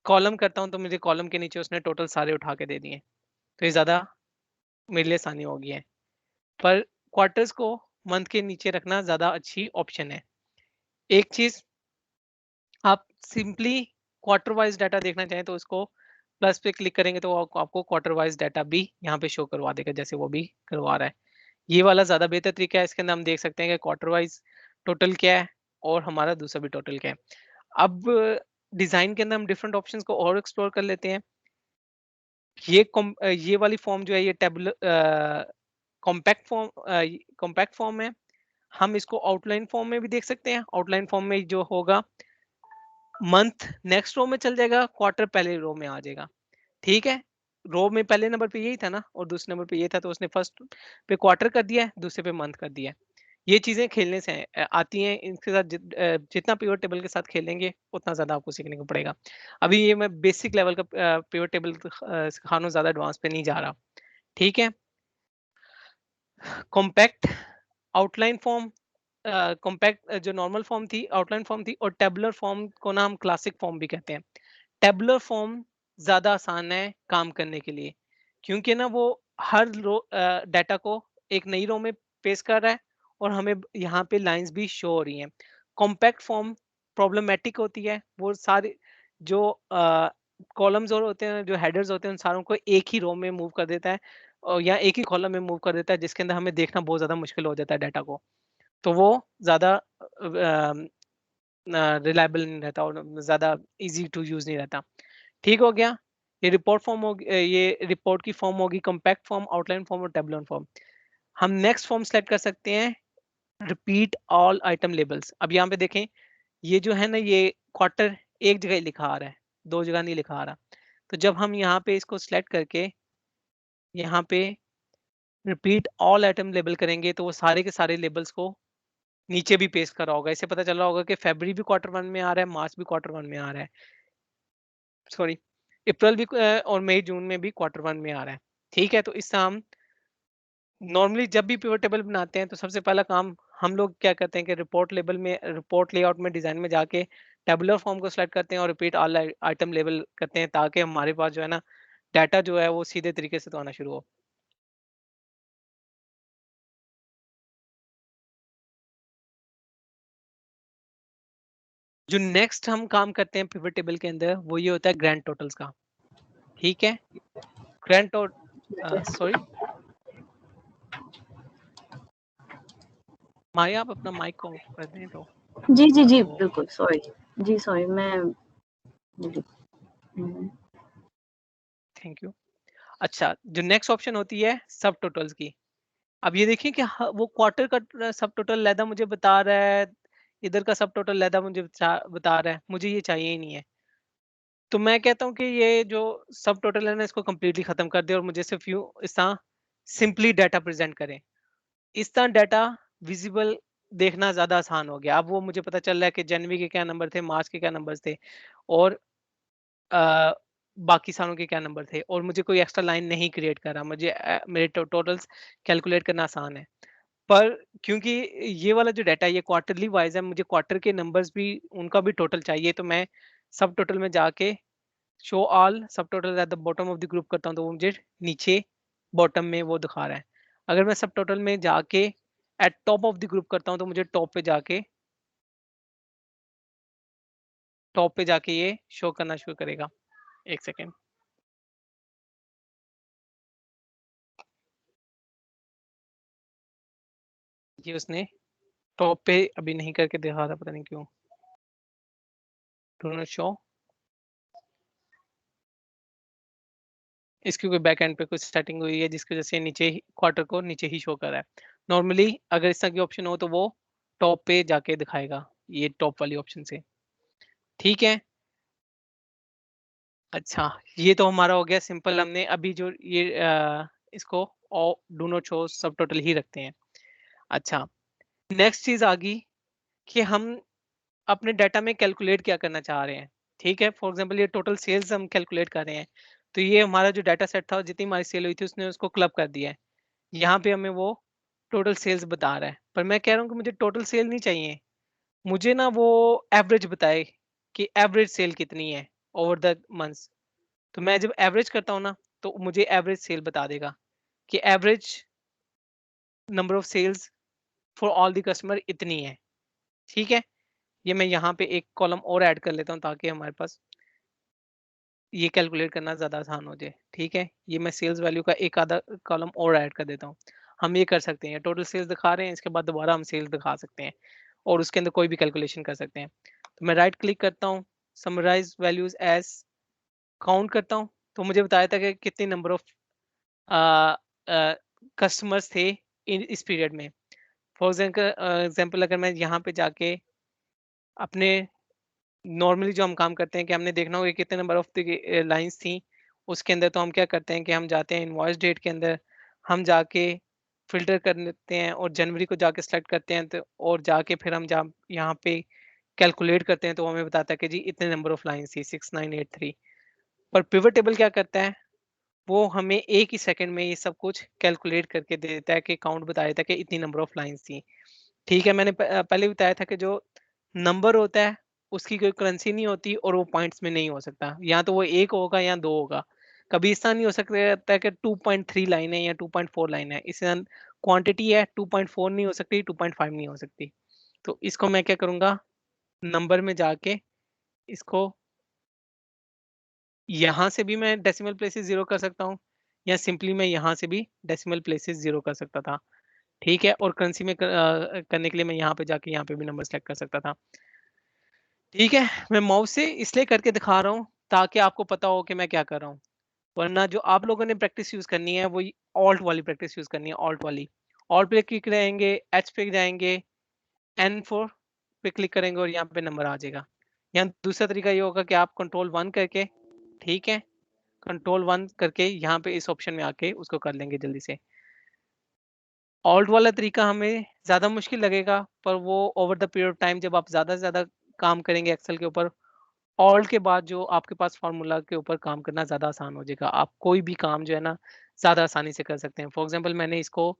कॉलम करता हूँ तो मुझे कॉलम के नीचे उसने टोटल सारे उठा के दे दिए, तो ये ज़्यादा मेरे लिए आसानी हो गई है। पर क्वार्टर्स को मंथ के नीचे रखना ज़्यादा अच्छी ऑप्शन है। एक चीज़, आप सिंपली क्वार्टर वाइज डाटा देखना चाहें तो उसको प्लस पे क्लिक करेंगे तो आपको क्वार्टर वाइज डाटा भी यहाँ पे शो करवा देगा, जैसे वो भी करवा रहा है। ये वाला ज़्यादा बेहतर तरीका है। इसके अंदर हम देख सकते हैं कि क्वार्टर वाइज टोटल क्या है और हमारा दूसरा भी टोटल क्या है। अब डिज़ाइन के अंदर हम डिफरेंट ऑप्शंस को और एक्सप्लोर कर लेते हैं। ये वाली फॉर्म जो है ये टेबुलर कॉम्पैक्ट फॉर्म है। हम इसको आउटलाइन फॉर्म में भी देख सकते हैं। आउटलाइन फॉर्म में जो होगा, मंथ नेक्स्ट रो में चल जाएगा, क्वार्टर पहले रो में आ जाएगा। ठीक है? रो में पहले नंबर पे यही था ना और दूसरे नंबर पे ये था, तो उसने फर्स्ट पे क्वार्टर कर दिया है, दूसरे पे मंथ कर दिया है। ये चीज़ें खेलने से आती हैं। इनके साथ जितना पिवट टेबल के साथ खेलेंगे उतना ज़्यादा आपको सीखने को पड़ेगा। अभी ये मैं बेसिक लेवल का पिवट टेबल सिखा रहा हूँ, ज़्यादा एडवांस पे नहीं जा रहा। ठीक है? कॉम्पैक्ट आउटलाइन फॉर्म, कॉम्पैक्ट जो नॉर्मल फॉर्म थी, आउटलाइन फॉर्म थी, और टेबुलर फॉर्म को ना हम क्लासिक फॉर्म भी कहते हैं। टेबुलर फॉर्म ज़्यादा आसान है काम करने के लिए, क्योंकि ना वो हर रो डाटा को एक नई रो में पेश कर रहा है और हमें यहाँ पे लाइंस भी शो हो रही हैं। कॉम्पैक्ट फॉर्म प्रॉब्लमेटिक होती है। वो सारे जो कॉलम्स और होते हैं, जो हेडर्स होते हैं, उन सारों को एक ही रो में मूव कर देता है और या एक ही कॉलम में मूव कर देता है, जिसके अंदर हमें देखना बहुत ज़्यादा मुश्किल हो जाता है डाटा को। तो वो ज़्यादा रिलायबल नहीं रहता और ज़्यादा ईज़ी टू यूज़ नहीं रहता। ठीक हो गया? ये रिपोर्ट फॉर्म होगी, ये रिपोर्ट की फॉर्म होगी कॉम्पैक्ट फॉर्म, आउटलाइन फॉर्म और टेबुलर फॉर्म। हम नेक्स्ट फॉर्म सेलेक्ट कर सकते हैं, रिपीट ऑल आइटम लेबल्स। अब यहाँ पे देखें, ये जो है ना, ये क्वार्टर एक जगह ही लिखा आ रहा है, 2 जगह नहीं लिखा आ रहा। तो जब हम यहाँ पे इसको सेलेक्ट करके यहाँ पे रिपीट ऑल आइटम लेबल करेंगे तो वो सारे के सारे लेबल्स को नीचे भी पेस्ट कर रहा होगा। इससे पता चल रहा होगा कि फरवरी भी क्वार्टर 1 में आ रहा है, मार्च भी क्वार्टर 1 में आ रहा है। सॉरी, अप्रैल भी और मई जून में भी क्वार्टर 1 में आ रहा है। ठीक है? तो इससे हम नॉर्मली जब भी पिवट टेबल बनाते हैं तो सबसे पहला काम हम लोग क्या करते हैं कि रिपोर्ट लेआउट में डिजाइन में जाके टेबुलर फॉर्म को सेलेक्ट करते हैं और रिपीट ऑल आइटम लेबल करते हैं, ताकि हमारे पास जो है ना, डाटा जो है वो सीधे तरीके से तो आना शुरू हो। जो नेक्स्ट हम काम करते हैं पिवट टेबल के अंदर, वो ये होता है ग्रैंड टोटल्स का। ठीक है? ग्रैंड टोट सॉरी, माया आप अपना माइक ऑफ कर दें तो। जी, जी, जी, तो बिल्कुल, सॉरी। जी, सॉरी, मैं जी, हुँ, थैंक यू। अच्छा, जो नेक्स्ट ऑप्शन होती है सब टोटल्स की। अब ये देखिए कि वो क्वार्टर का सब टोटल लैदा मुझे बता रहा है, इधर का सब टोटल लैदा मुझे बता रहा है, मुझे ये चाहिए ही नहीं है। तो मैं कहता हूँ कि ये जो सब टोटल है ना, इसको कंप्लीटली खत्म कर दे और मुझे सिर्फ यूं इस तरह सिंपली डाटा प्रेजेंट करें। इस तरह डाटा विजिबल देखना ज्यादा आसान हो गया। अब वो मुझे पता चल रहा है कि जनवरी के क्या नंबर थे, मार्च के क्या नंबर थे और अ, बाकी सालों के क्या नंबर थे, और मुझे कोई एक्स्ट्रा लाइन नहीं क्रिएट कर रहा। मुझे मेरे टोटल्स कैलकुलेट करना आसान है। पर क्योंकि ये वाला जो डाटा है ये क्वार्टरली वाइज है, मुझे क्वार्टर के नंबर्स भी, उनका भी टोटल चाहिए, तो मैं सब टोटल में जाके शो ऑल सब total at the bottom of the group करता हूँ, तो वो मुझे नीचे बॉटम में वो दिखा रहा है। अगर मैं सब टोटल में जाके eight top of the group करता हूँ तो मुझे टॉप पे जाके ये शो करना शुरू करेगा। एक सेकेंड, ये उसने टॉप पे अभी नहीं करके दिखा था, पता नहीं क्यों। डू नॉट शो, इसकी कोई बैक एंड पे कुछ सेटिंग हुई है जिसकी वजह से नीचे ही क्वार्टर को नीचे ही शो कर रहा है। नॉर्मली अगर इस तरह की ऑप्शन हो तो वो टॉप पे जाके दिखाएगा, ये टॉप वाली ऑप्शन से। ठीक है? अच्छा, ये तो हमारा हो गया सिंपल। हमने अभी जो ये इसको डू नॉट शो सब टोटल ही रखते हैं। अच्छा, नेक्स्ट चीज आ गई कि हम अपने डाटा में कैलकुलेट क्या करना चाह रहे हैं। ठीक है? फॉर एग्जांपल ये टोटल सेल्स हम कैलकुलेट कर रहे हैं, तो ये हमारा जो डाटा सेट था, जितनी हमारी सेल हुई थी उसने उसको क्लब कर दिया है। यहाँ पे हमें वो टोटल सेल्स बता रहा है, पर मैं कह रहा हूँ कि मुझे टोटल सेल नहीं चाहिए। मुझे ना वो एवरेज बताए कि एवरेज सेल कितनी है, ओवर द मंथ्स। तो मैं जब एवरेज करता हूँ ना, तो मुझे एवरेज सेल बता देगा कि average number of sales for all the customer इतनी है। ठीक है, ये मैं यहाँ पे एक कॉलम और ऐड कर लेता हूँ ताकि हमारे पास ये कैलकुलेट करना ज़्यादा आसान हो जाए। ठीक है, ये मैं सेल्स वैल्यू का एक आधा कॉलम और ऐड कर देता हूँ। हम ये कर सकते हैं, टोटल सेल्स दिखा रहे हैं, इसके बाद दोबारा हम सेल्स दिखा सकते हैं और उसके अंदर कोई भी कैलकुलेशन कर सकते हैं। तो मैं राइट क्लिक करता हूँ, समराइज वैल्यूज एज, काउंट करता हूँ, तो मुझे बताया था कि कितने नंबर ऑफ कस्टमर्स थे इस पीरियड में। फॉर एग्जाम्पल अगर मैं यहाँ पे जाके अपने नॉर्मली जो हम काम करते हैं कि हमने देखना होगा कि कितने नंबर ऑफ लाइंस थी उसके अंदर, तो हम क्या करते हैं कि हम जाते हैं इनवॉइस डेट के अंदर, हम जाके फिल्टर कर लेते हैं और जनवरी को जाके सेलेक्ट करते हैं, तो और जाके फिर हम जहाँ यहाँ पे कैलकुलेट करते हैं तो वो हमें बताता है कि जी इतने नंबर ऑफ लाइंस थी 6983। पर पिवट टेबल क्या करता है, वो हमें एक ही सेकंड में ये सब कुछ कैलकुलेट करके दे देता है कि काउंट बता देता है कि इतनी नंबर ऑफ लाइंस थी। ठीक है, मैंने पहले बताया था कि जो नंबर होता है उसकी कोई करेंसी नहीं होती और वो पॉइंट्स में नहीं हो सकता, या तो वो एक होगा या दो होगा। कभी ऐसा नहीं हो सकता कि 2.3 लाइन है या 2.4 लाइन है, इससे क्वांटिटी है 2.4 नहीं हो सकती, 2.5 नहीं हो सकती। तो इसको मैं क्या करूंगा, नंबर में जाके इसको यहाँ से भी मैं डेसिमल प्लेसेस जीरो कर सकता हूँ, या सिंपली मैं यहाँ से भी डेसिमल प्लेसेस जीरो कर सकता था। ठीक है, और करेंसी में करने के लिए मैं यहाँ पे जाके यहाँ पे भी नंबर सेलेक्ट कर सकता था। ठीक है, मैं माउस से इसलिए करके दिखा रहा हूँ ताकि आपको पता हो कि मैं क्या कर रहा हूँ। वरना जो आप लोगों ने प्रैक्टिस यूज करनी है वो ऑल्ट वाली प्रैक्टिस यूज करनी है, ऑल्ट वाली। ऑल्ट पे क्लिक रहेंगे, एच पे जाएंगे, N4 पे क्लिक करेंगे और यहाँ पे नंबर आ जाएगा। यहाँ दूसरा तरीका ये होगा कि आप कंट्रोल 1 करके, ठीक है, कंट्रोल 1 करके यहाँ पे इस ऑप्शन में आके उसको कर लेंगे जल्दी से। ऑल्ट वाला तरीका हमें ज़्यादा मुश्किल लगेगा, पर वो over the period of time जब आप ज़्यादा से ज़्यादा काम करेंगे एक्सेल के ऊपर, ऑल्ट के बाद जो आपके पास फार्मूला के ऊपर काम करना ज़्यादा आसान हो जाएगा। आप कोई भी काम जो है ना ज़्यादा आसानी से कर सकते हैं। फॉर एग्जांपल मैंने इसको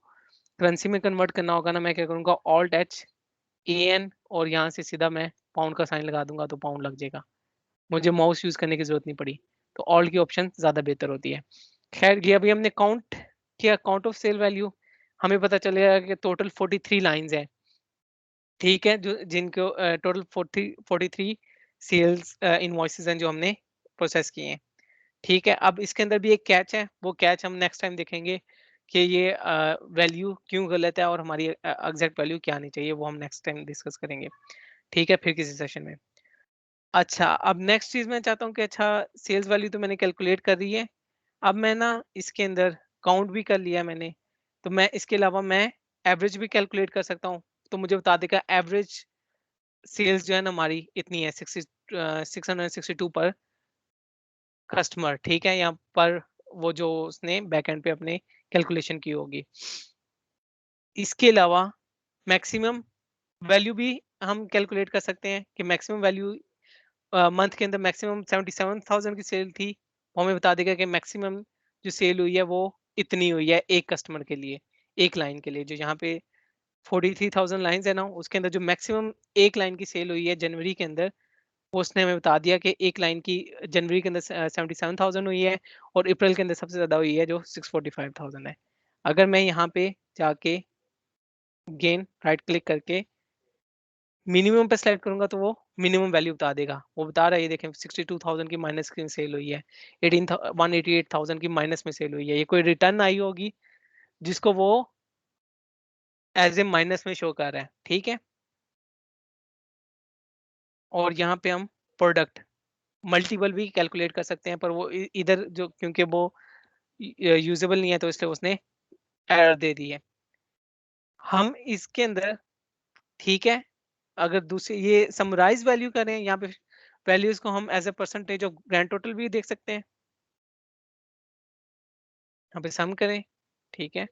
करेंसी में कन्वर्ट करना होगा ना, मैं क्या करूँगा, ऑल्ट एच ए एन और यहाँ से सीधा मैं पाउंड का साइन लगा दूंगा तो पाउंड लग जाएगा। मुझे माउस यूज़ करने की ज़रूरत नहीं पड़ी। तो ऑल्ट की ऑप्शन ज़्यादा बेहतर होती है। खैर, ये अभी हमने काउंट किया, काउंट ऑफ सेल वैल्यू, हमें पता चलेगा कि टोटल 43 लाइन्स हैं। ठीक है, जो जिनको टोटल 43 सेल्स इनवॉइसेस हैं जो हमने प्रोसेस किए हैं। ठीक है, अब इसके अंदर भी एक कैच है, वो कैच हम नेक्स्ट टाइम देखेंगे कि ये वैल्यू क्यों गलत है और हमारी एग्जैक्ट वैल्यू क्या आनी चाहिए, वो हम नेक्स्ट टाइम डिस्कस करेंगे। ठीक है, फिर किसी सेशन में। अच्छा, अब नेक्स्ट चीज़ मैं चाहता हूँ कि अच्छा, सेल्स वैल्यू तो मैंने कैलकुलेट कर दी है। अब मैं ना इसके अंदर काउंट भी कर लिया मैंने, तो मैं इसके अलावा मैं एवरेज भी कैलकुलेट कर सकता हूँ। तो मुझे बता देगा एवरेज सेल्स जो है ना हमारी इतनी है, 662 पर कस्टमर। ठीक है, यहाँ पर वो जो उसने बैकएंड पे अपने कैलकुलेशन की होगी। इसके अलावा मैक्सिमम वैल्यू भी हम कैलकुलेट कर सकते हैं कि मैक्सिमम वैल्यू मंथ के अंदर मैक्सिमम 77,000 की सेल थी, वो हमें बता देगा कि मैक्सिमम जो सेल हुई है वो इतनी हुई है एक कस्टमर के लिए, एक लाइन के लिए। जो यहाँ पे 43,000 लाइन्स है ना, उसके अंदर जो मैक्सिमम एक लाइन की सेल हुई है जनवरी के अंदर, वो उसने हमें बता दिया कि एक लाइन की जनवरी के अंदर 77,000 हुई है और अप्रैल के अंदर सबसे ज़्यादा हुई है जो 645,000 है। अगर मैं यहाँ पे जाके गेन राइट क्लिक करके मिनिमम पे सेलेक्ट करूंगा तो वो मिनिमम वैल्यू बता देगा। वो बता रहा है, ये देखें 62,000 की माइनस की सेल हुई है, 188,000 की माइनस में सेल हुई है। ये कोई रिटर्न आई होगी जिसको वो एज ए माइनस में शो कर रहा है। ठीक है, और यहाँ पे हम प्रोडक्ट मल्टीपल भी कैलकुलेट कर सकते हैं, पर वो इधर जो क्योंकि वो यूजेबल नहीं है तो इसलिए उसने एरर दे दी है। हम इसके अंदर, ठीक है, अगर दूसरे ये समराइज वैल्यू करें, यहाँ पे वैल्यूज को हम as a percentage of grand total भी देख सकते हैं। यहाँ पे सम करें, ठीक है,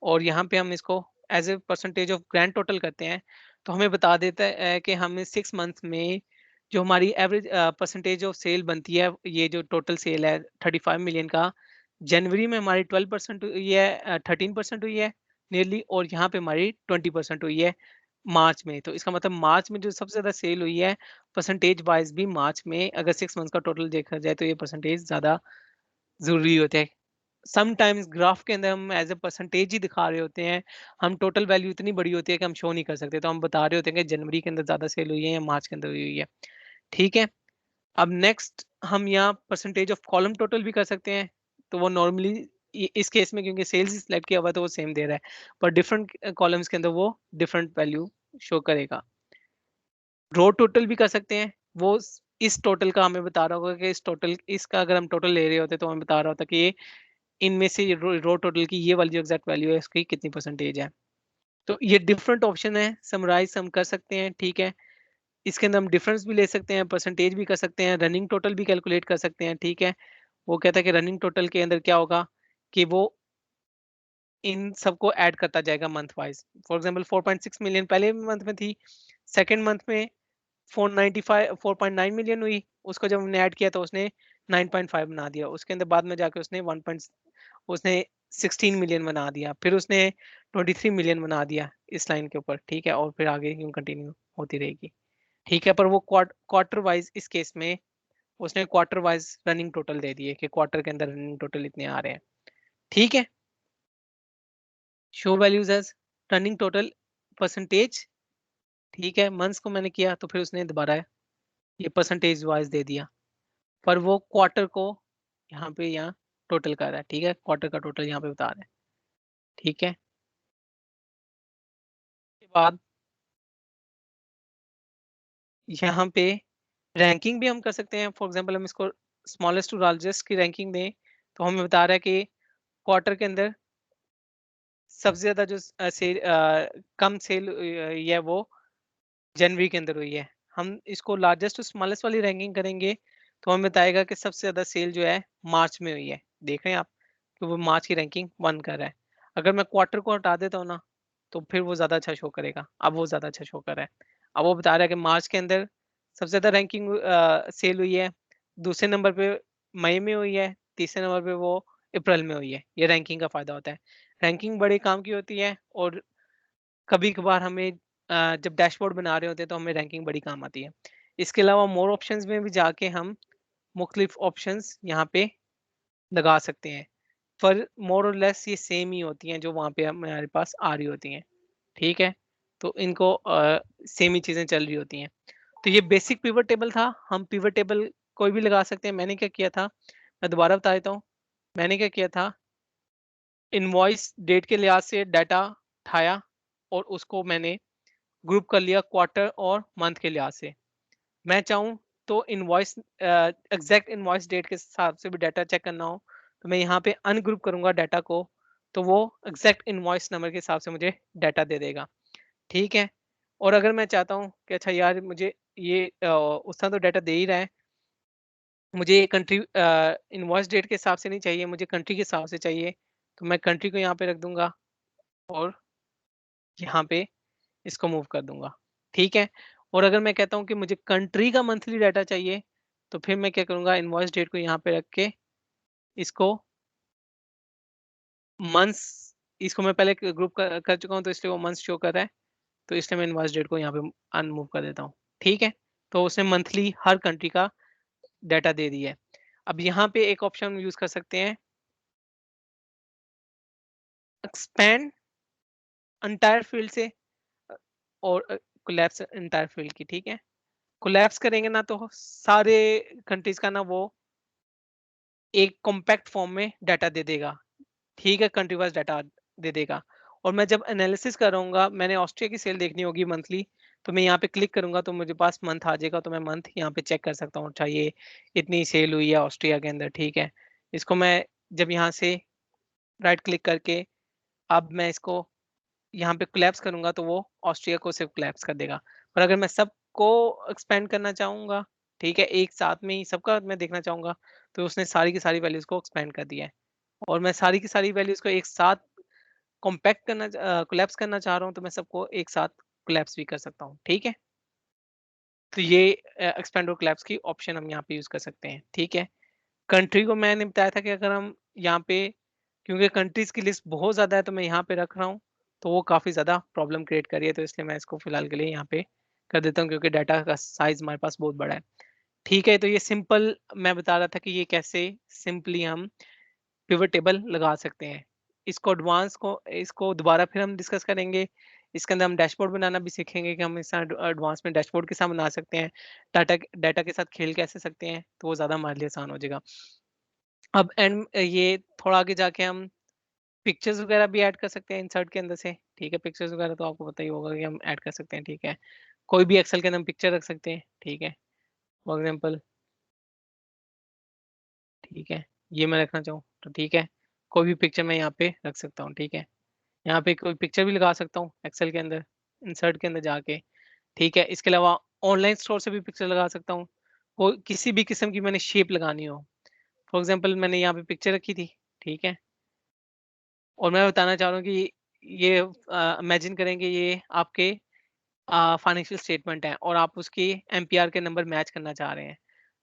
और यहाँ पे हम इसको as a percentage of grand total करते हैं, तो हमें बता देता है कि हमें 6 मंथ्स में जो हमारी एवरेज परसेंटेज ऑफ सेल बनती है, ये जो टोटल सेल है 35 मिलियन का, जनवरी में हमारी 12% हुई है, 13% हुई है नियरली, और यहाँ पे हमारी 20% हुई है मार्च में, तो इसका मतलब मार्च में जो सबसे ज़्यादा सेल हुई है, परसेंटेज वाइज़ भी मार्च में अगर 6 मंथ्स का टोटल देखा जाए तो ये परसेंटेज ज़्यादा ज़रूरी होते हैं। समटाइम्स ग्राफ के अंदर हम एज़ अ परसेंटेज ही दिखा रहे होते हैं, हम टोटल वैल्यू इतनी बड़ी होती है कि हम शो नहीं कर सकते, तो हम बता रहे होते हैं कि जनवरी के अंदर ज़्यादा सेल हुई है या मार्च के अंदर हुई है। ठीक है? अब नेक्स्ट हम यहाँ परसेंटेज ऑफ कॉलम टोटल भी कर सकते हैं, तो वो नॉर्मली इस केस में क्योंकि सेल्स सिलेक्ट किया हुआ है तो वो सेम दे रहा है, पर डिफरेंट कॉलम्स के अंदर वो डिफरेंट वैल्यू शो करेगा। रो टोटल भी कर सकते हैं, वो इस टोटल का हमें बता रहा होगा कि इस टोटल इसका अगर हम टोटल ले रहे होते तो हमें बता रहा होता कि ये इनमें से रो टोटल की ये वाली जो एग्जैक्ट वैल्यू है इसकी कितनी परसेंटेज है। तो ये डिफरेंट ऑप्शन है, समराइज हम कर सकते हैं, ठीक है। इसके अंदर हम डिफरेंस भी ले सकते हैं, परसेंटेज भी कर सकते हैं, रनिंग टोटल भी कैलकुलेट कर सकते हैं, ठीक है। वो कहता है कि रनिंग टोटल के अंदर क्या होगा कि वो इन सबको ऐड करता जाएगा month wise. For example 4.6 million पहले मंथ में थी, सेकंड मंथ में 495 4.9 मिलियन हुई, उसको जब हमने ऐड किया तो उसने 9.5 बना दिया, उसके अंदर बाद में जाके उसने 1 उसने 16 मिलियन बना दिया, फिर उसने 23 मिलियन बना दिया इस लाइन के ऊपर, ठीक है, और फिर आगे यूं कंटिन्यू होती रहेगी, ठीक है। पर वो क्वार्टर वाइज इस केस में उसने क्वार्टर वाइज रनिंग टोटल दे दिए कि क्वार्टर के अंदर रनिंग टोटल इतने आ रहे हैं, ठीक है। Show values as running total percentage, ठीक है, मंथ्स को मैंने किया तो फिर उसने दोबारा ये परसेंटेज वाइज दे दिया, पर वो क्वार्टर को यहाँ टोटल कर रहा है, ठीक है, क्वार्टर का टोटल यहाँ पे बता रहा है, ठीक है। उसके बाद यहाँ पे रैंकिंग भी हम कर सकते हैं, फॉर एग्जांपल हम इसको स्मॉलेस्ट टू लार्जेस्ट की रैंकिंग दें तो हमें बता रहा है कि क्वार्टर के अंदर सबसे ज्यादा जो कम सेल है वो जनवरी के अंदर हुई है। हम इसको लार्जेस्ट टू स्मॉलेस्ट वाली रैंकिंग करेंगे तो हमें बताएगा कि सबसे ज्यादा सेल जो है मार्च में हुई है, देख रहे हैं आप, तो वो मार्च की रैंकिंग 1 कर रहा है। अगर मैं क्वार्टर को हटा देता हूँ ना तो फिर वो ज्यादा अच्छा शो करेगा, अब वो ज्यादा अच्छा शो कर रहा है। अब वो बता रहा है कि मार्च के अंदर सबसे ज्यादा रैंकिंग सेल हुई है, दूसरे नंबर पे मई में हुई है, तीसरे नंबर पे वो अप्रैल में हुई है। ये रैंकिंग का फायदा होता है, रैंकिंग बड़े काम की होती है, और कभी कभार हमें जब डैशबोर्ड बना रहे होते हैं तो हमें रैंकिंग बड़ी काम आती है। इसके अलावा मोर ऑप्शंस में भी जाके हम मुख्तलिफ ऑप्शंस यहाँ पे लगा सकते हैं, पर मोर और लेस ये सेम ही होती हैं जो वहाँ पे हमारे पास आ रही होती हैं, ठीक है। तो इनको सेम ही चीज़ें चल रही होती हैं। तो ये बेसिक पिवट टेबल था, हम पिवट टेबल कोई भी लगा सकते हैं। मैंने क्या किया था, मैं दोबारा बता देता हूँ। मैंने क्या किया था, इनवॉइस डेट के लिहाज से डाटा उठाया और उसको मैंने ग्रुप कर लिया क्वार्टर और मंथ के लिहाज से। मैं चाहूँ तो इनवॉइस एग्जैक्ट इनवॉइस डेट के हिसाब से भी डाटा चेक करना हो तो मैं यहाँ पे अनग्रुप करूंगा डाटा को, तो वो एग्जैक्ट इनवॉइस नंबर के हिसाब से मुझे डाटा दे देगा, ठीक है। और अगर मैं चाहता हूँ कि अच्छा यार मुझे ये उस तरह तो डाटा दे ही रहा है, मुझे ये कंट्री इनवॉइस डेट के हिसाब से नहीं चाहिए, मुझे कंट्री के हिसाब से चाहिए, तो मैं कंट्री को यहाँ पे रख दूंगा और यहाँ पे इसको मूव कर दूंगा, ठीक है। और अगर मैं कहता हूँ कि मुझे कंट्री का मंथली डाटा चाहिए तो फिर मैं क्या करूंगा, इनवॉइस डेट को यहाँ पे रख के इसको मंथ्स, इसको मैं पहले ग्रुप कर चुका हूँ तो इसलिए वो मंथ्स शो कर रहा है, तो इसलिए मैं इनवॉइस डेट को यहाँ पे अनमूव कर देता हूँ, ठीक है। तो उसने मंथली हर कंट्री का डाटा दे दिया है। अब यहाँ पे एक ऑप्शन यूज कर सकते हैं, एक्सपैंड एंटायर फील्ड से और कोलैप्स एंटायर फील्ड की, ठीक है। कोलैप्स करेंगे ना तो सारे कंट्रीज का ना वो एक कॉम्पैक्ट फॉर्म में डाटा दे देगा, ठीक है, कंट्री वाइज डाटा दे देगा। और मैं जब एनालिसिस करूंगा, मैंने ऑस्ट्रिया की सेल देखनी होगी मंथली, तो मैं यहाँ पे क्लिक करूंगा तो मुझे पास मंथ आ जाएगा, तो मैं मंथ यहाँ पे चेक कर सकता हूँ, अच्छा ये इतनी सेल हुई है ऑस्ट्रिया के अंदर, ठीक है। इसको मैं जब यहाँ से राइट क्लिक करके अब मैं इसको यहाँ पे कोलैप्स करूंगा तो वो ऑस्ट्रिया को सिर्फ कोलैप्स कर देगा। पर अगर मैं सबको एक्सपेंड करना चाहूंगा, ठीक है, एक साथ में ही सबका मैं देखना चाहूंगा, तो उसने सारी की सारी वैल्यूज को एक्सपेंड कर दिया है। और मैं सारी की सारी वैल्यूज को एक साथ कॉम्पैक्ट करना कोलैप्स करना चाह रहा हूँ तो मैं सबको एक साथ कोलैप्स भी कर सकता हूँ, ठीक है। तो ये एक्सपेंड और कोलैप्स की ऑप्शन हम यहाँ पे यूज कर सकते हैं, ठीक है। कंट्री को मैंने बताया था कि अगर हम यहाँ पे, क्योंकि कंट्रीज की लिस्ट बहुत ज्यादा है तो मैं यहाँ पे रख रहा हूँ, तो वो काफ़ी ज़्यादा प्रॉब्लम क्रिएट कर रही है, तो इसलिए मैं इसको फिलहाल के लिए यहाँ पे कर देता हूँ क्योंकि डाटा का साइज़ हमारे पास बहुत बड़ा है। ठीक है, तो ये सिंपल मैं बता रहा था कि ये कैसे सिंपली हम पिवट टेबल लगा सकते हैं। इसको दोबारा फिर हम डिस्कस करेंगे। इसके अंदर हम डैशबोर्ड बनाना भी सीखेंगे कि हम इस एडवांस में डैशबोर्ड के साथ बना सकते हैं। डाटा डाटा के साथ खेल कैसे सकते हैं, तो वो ज़्यादा हमारे लिए आसान हो जाएगा। अब ये थोड़ा आगे जाके हम पिक्चर्स वगैरह भी ऐड कर सकते हैं इंसर्ट के अंदर से, ठीक है? पिक्चर्स वगैरह तो आपको पता ही होगा कि हम ऐड कर सकते हैं, ठीक है? कोई भी एक्सेल के अंदर हम पिक्चर रख सकते हैं, ठीक है? फॉर एग्ज़ाम्पल ठीक है, ये मैं रखना चाहूँ तो ठीक है, कोई भी पिक्चर मैं यहाँ पे रख सकता हूँ, ठीक है? यहाँ पे कोई पिक्चर भी लगा सकता हूँ एक्सेल के अंदर, इंसर्ट के अंदर जाके, ठीक है? इसके अलावा ऑनलाइन स्टोर से भी पिक्चर लगा सकता हूँ, कोई किसी भी किस्म की मैंने शेप लगानी हो, फॉर एग्ज़ाम्पल मैंने यहाँ पे पिक्चर रखी थी, ठीक है? और मैं बताना चाह रहा हूँ कि ये इमेजिन करें कि ये आपके फाइनेंशियल स्टेटमेंट है और आप उसकी एमपीआर के नंबर मैच करना चाह रहे हैं।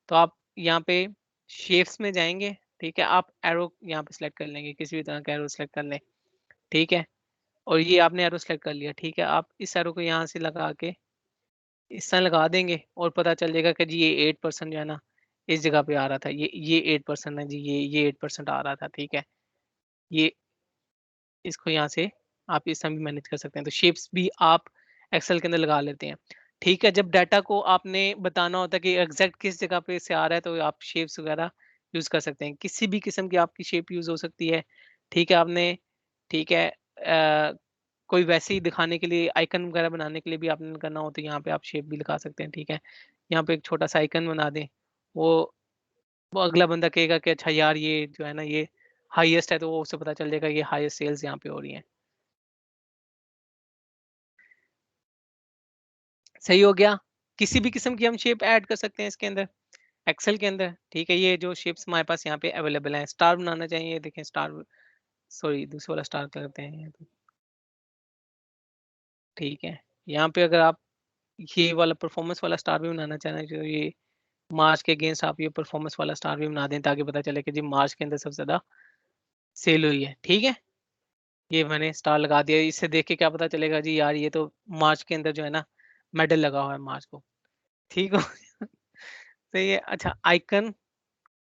तो आप यहाँ पे शेप्स में जाएँगे, ठीक है? आप एरो यहाँ पे सेलेक्ट कर लेंगे, किसी भी तरह का एरो सेलेक्ट कर लें, ठीक है? और ये आपने एरो सेलेक्ट कर लिया, ठीक है? आप इस एरो को यहाँ से लगा के इस तरह लगा देंगे और पता चल जाएगा कि जी ये 8% जो है ना, इस जगह पे आ रहा था। ये 8% है जी, ये 8% आ रहा था, ठीक है? ये इसको यहाँ से आप इस तरह भी मैनेज कर सकते हैं। तो शेप्स भी आप एक्सेल के अंदर लगा लेते हैं। ठीक है, जब डाटा को आपने बताना होता है कि एग्ज़ैक्ट किस जगह पे से आ रहा है, तो आप शेप्स वगैरह यूज़ कर सकते हैं। किसी भी किस्म की आपकी शेप यूज़ हो सकती है। ठीक है, आपने ठीक है कोई वैसे ही दिखाने के लिए आइकन वगैरह बनाने के लिए भी आपने करना हो, तो यहाँ पे आप शेप भी लगा सकते हैं, ठीक है। यहाँ पे एक छोटा-सा आइकन बना दें, वो वो अगला बंदा कहेगा कि अच्छा यार ये जो है ना ये हाईएस्ट है, तो वो उसे पता चल जाएगा ये हाईएस्ट सेल्स यहाँ पे हो रही हैं। सही हो गया। किसी भी किस्म की हम शेप ऐड कर सकते हैं इसके अंदर, एक्सेल के अंदर, ठीक है? ये जो शेप्स हमारे पास यहाँ पे अवेलेबल हैं, स्टार बनाना चाहिए, देखें स्टार सॉरी दूसरा वाला स्टार करते हैं यहाँ पे, ठीक है? यहाँ पे अगर आप ये वाला परफॉर्मेंस वाला स्टार भी बनाना चाह रहे हैं, जो ये मार्च के अगेंस्ट आप ये परफॉर्मेंस वाला स्टार भी बना दें ताकि पता चले कि जी मार्च के अंदर सबसे ज़्यादा सेल हुई है, ठीक है? ये मैंने स्टार लगा दिया, इससे देख के क्या पता चलेगा जी यार ये तो मार्च के अंदर जो है ना मेडल लगा हुआ है मार्च को, ठीक हो? सही है। अच्छा आइकन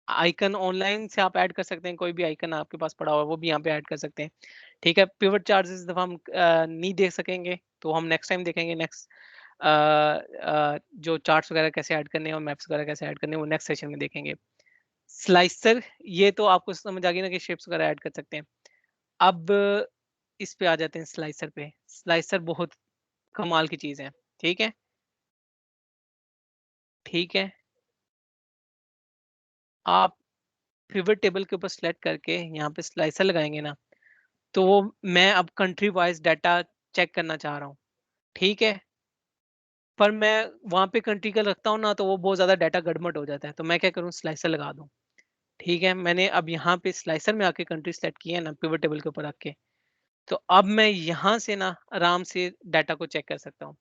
आइकन ऑनलाइन से आप ऐड कर सकते हैं, कोई भी आइकन आपके पास पड़ा हुआ है, वो भी यहाँ पे ऐड कर सकते हैं। ठीक है, पिवट चार्ट्स इस दफ़ा हम नहीं देख सकेंगे, तो हम नेक्स्ट टाइम देखेंगे नेक्स्ट जो चार्ट्स वगैरह कैसे ऐड करने हैं और मैप्स वगैरह कैसे ऐड करने हैं, वो नेक्स्ट सेशन में देखेंगे। स्लाइसर ये तो आपको समझ आ गई ना कि शेप्स वगैरह ऐड कर सकते हैं। अब इस पे आ जाते हैं स्लाइसर पे। स्लाइसर बहुत कमाल की चीज़ है, ठीक है? ठीक है, आप पिवट टेबल के ऊपर सेलेक्ट करके यहाँ पे स्लाइसर लगाएँगे ना तो वो मैं अब कंट्री वाइज़ डाटा चेक करना चाह रहा हूँ, ठीक है? पर मैं वहाँ पे कंट्री का रखता हूँ ना, तो वो बहुत ज़्यादा डाटा गड़बड़ हो जाता है, तो मैं क्या करूँ स्लाइसर लगा दूँ, ठीक है? मैंने अब यहाँ पे स्लाइसर में आके कंट्री सेलेक्ट की है ना पिवट टेबल के ऊपर रख के, तो अब मैं यहाँ से ना आराम से डाटा को चेक कर सकता हूँ।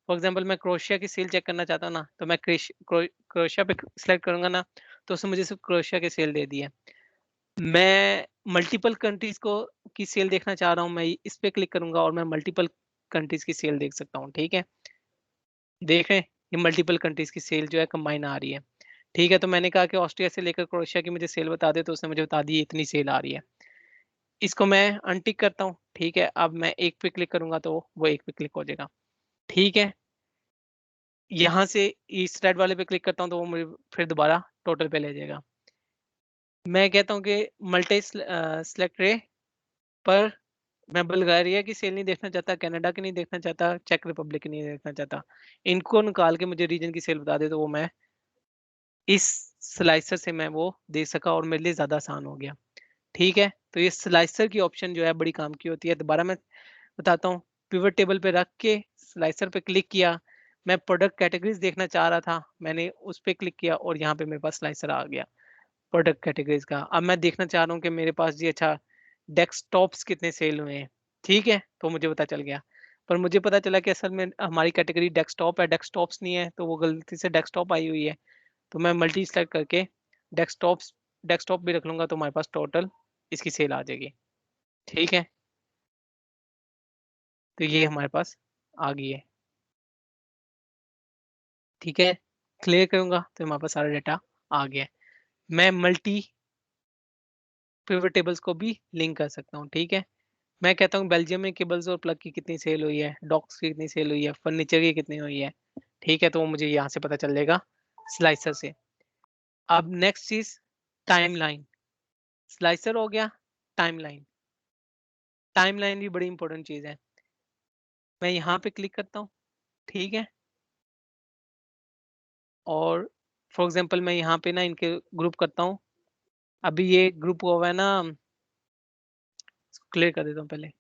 फॉर एग्ज़ाम्पल मैं क्रोएशिया की सेल चेक करना चाहता हूँ ना, तो मैं क्रोएशिया पे सेलेक्ट करूँगा ना, तो उसने मुझे सिर्फ़ क्रोएशिया की सेल दे दी है। मैं मल्टीपल कंट्रीज़ को की सेल देखना चाह रहा हूँ, मैं इस पे क्लिक करूँगा और मैं मल्टीपल कंट्रीज़ की सेल देख सकता हूँ, ठीक है? देख रहे हैं? ये मल्टीपल कंट्रीज़ की सेल जो है कंबाइन आ रही है, ठीक है? तो मैंने कहा कि ऑस्ट्रिया से लेकर क्रोएशिया की मुझे सेल बता दे, तो उसने मुझे बता दी इतनी सेल आ रही है। इसको मैं अनटिक करता हूँ, ठीक है? अब मैं एक पे क्लिक करूँगा तो वो एक पे क्लिक हो जाएगा, ठीक है? यहाँ से इस रेड वाले पे क्लिक करता हूँ तो वो मुझे फिर दोबारा टोटल पे ले जाएगा। मैं कहता हूँ कि सेलेक्ट रे पर मैं बुल्गारिया की सेल नहीं देखना चाहता, कनाडा की नहीं देखना चाहता, चेक रिपब्लिक की नहीं देखना चाहता। इनको निकाल के मुझे रीजन की सेल बता दे तो वो मैं इस स्लाइसर से मैं वो देख सका और मेरे लिए ज़्यादा आसान हो गया। ठीक है? तो ये स्लाइसर की ऑप्शन जो है बड़ी काम की होती है। दोबारा मैं बताता हूँ, पिवट टेबल पे रख के स्लाइसर पे क्लिक किया, मैं प्रोडक्ट कैटेगरीज़ देखना चाह रहा था, मैंने उस पे क्लिक किया और यहाँ पे मेरे पास स्लाइसर आ गया। प्रोडक्ट कैटेगरीज़ का। अब मैं देखना चाह रहा हूँ कि मेरे पास जी अच्छा डेस्कटॉप्स कितने सेल हुए हैं, ठीक है? तो मुझे पता चल गया। पर मुझे पता चला कि असल में हमारी कैटेगरी डेस्कटॉप है, डेस्कटॉप्स नहीं है, तो वो गलती से डेस्कटॉप आई हुई है। तो मैं मल्टी सेलेक्ट करके डेस्कटॉप्स डेस्कटॉप भी रख लूँगा तो हमारे पास टोटल इसकी सेल आ जाएगी, ठीक है? तो ये हमारे पास आ गई है। ठीक है, क्लियर करूंगा तो हमारे पास सारा डेटा आ गया है। मैं मल्टी पिवट टेबल्स को भी लिंक कर सकता हूँ। ठीक है, मैं कहता हूँ बेल्जियम में केबल्स और प्लग की कितनी सेल हुई है, डॉक्स की कितनी सेल हुई है, फर्नीचर की कितनी हुई है। ठीक है, तो वो मुझे यहाँ से पता चल जाएगा स्लाइसर से। अब नेक्स्ट चीज टाइमलाइन। स्लाइसर हो गया, टाइमलाइन। टाइमलाइन भी बड़ी इंपॉर्टेंट चीज है। मैं यहाँ पे क्लिक करता हूँ। ठीक है, और फॉर एग्जांपल मैं यहाँ पे ना इनके ग्रुप करता हूँ। अभी ये ग्रुप हुआ हुआ है ना, क्लियर कर देता हूँ पहले।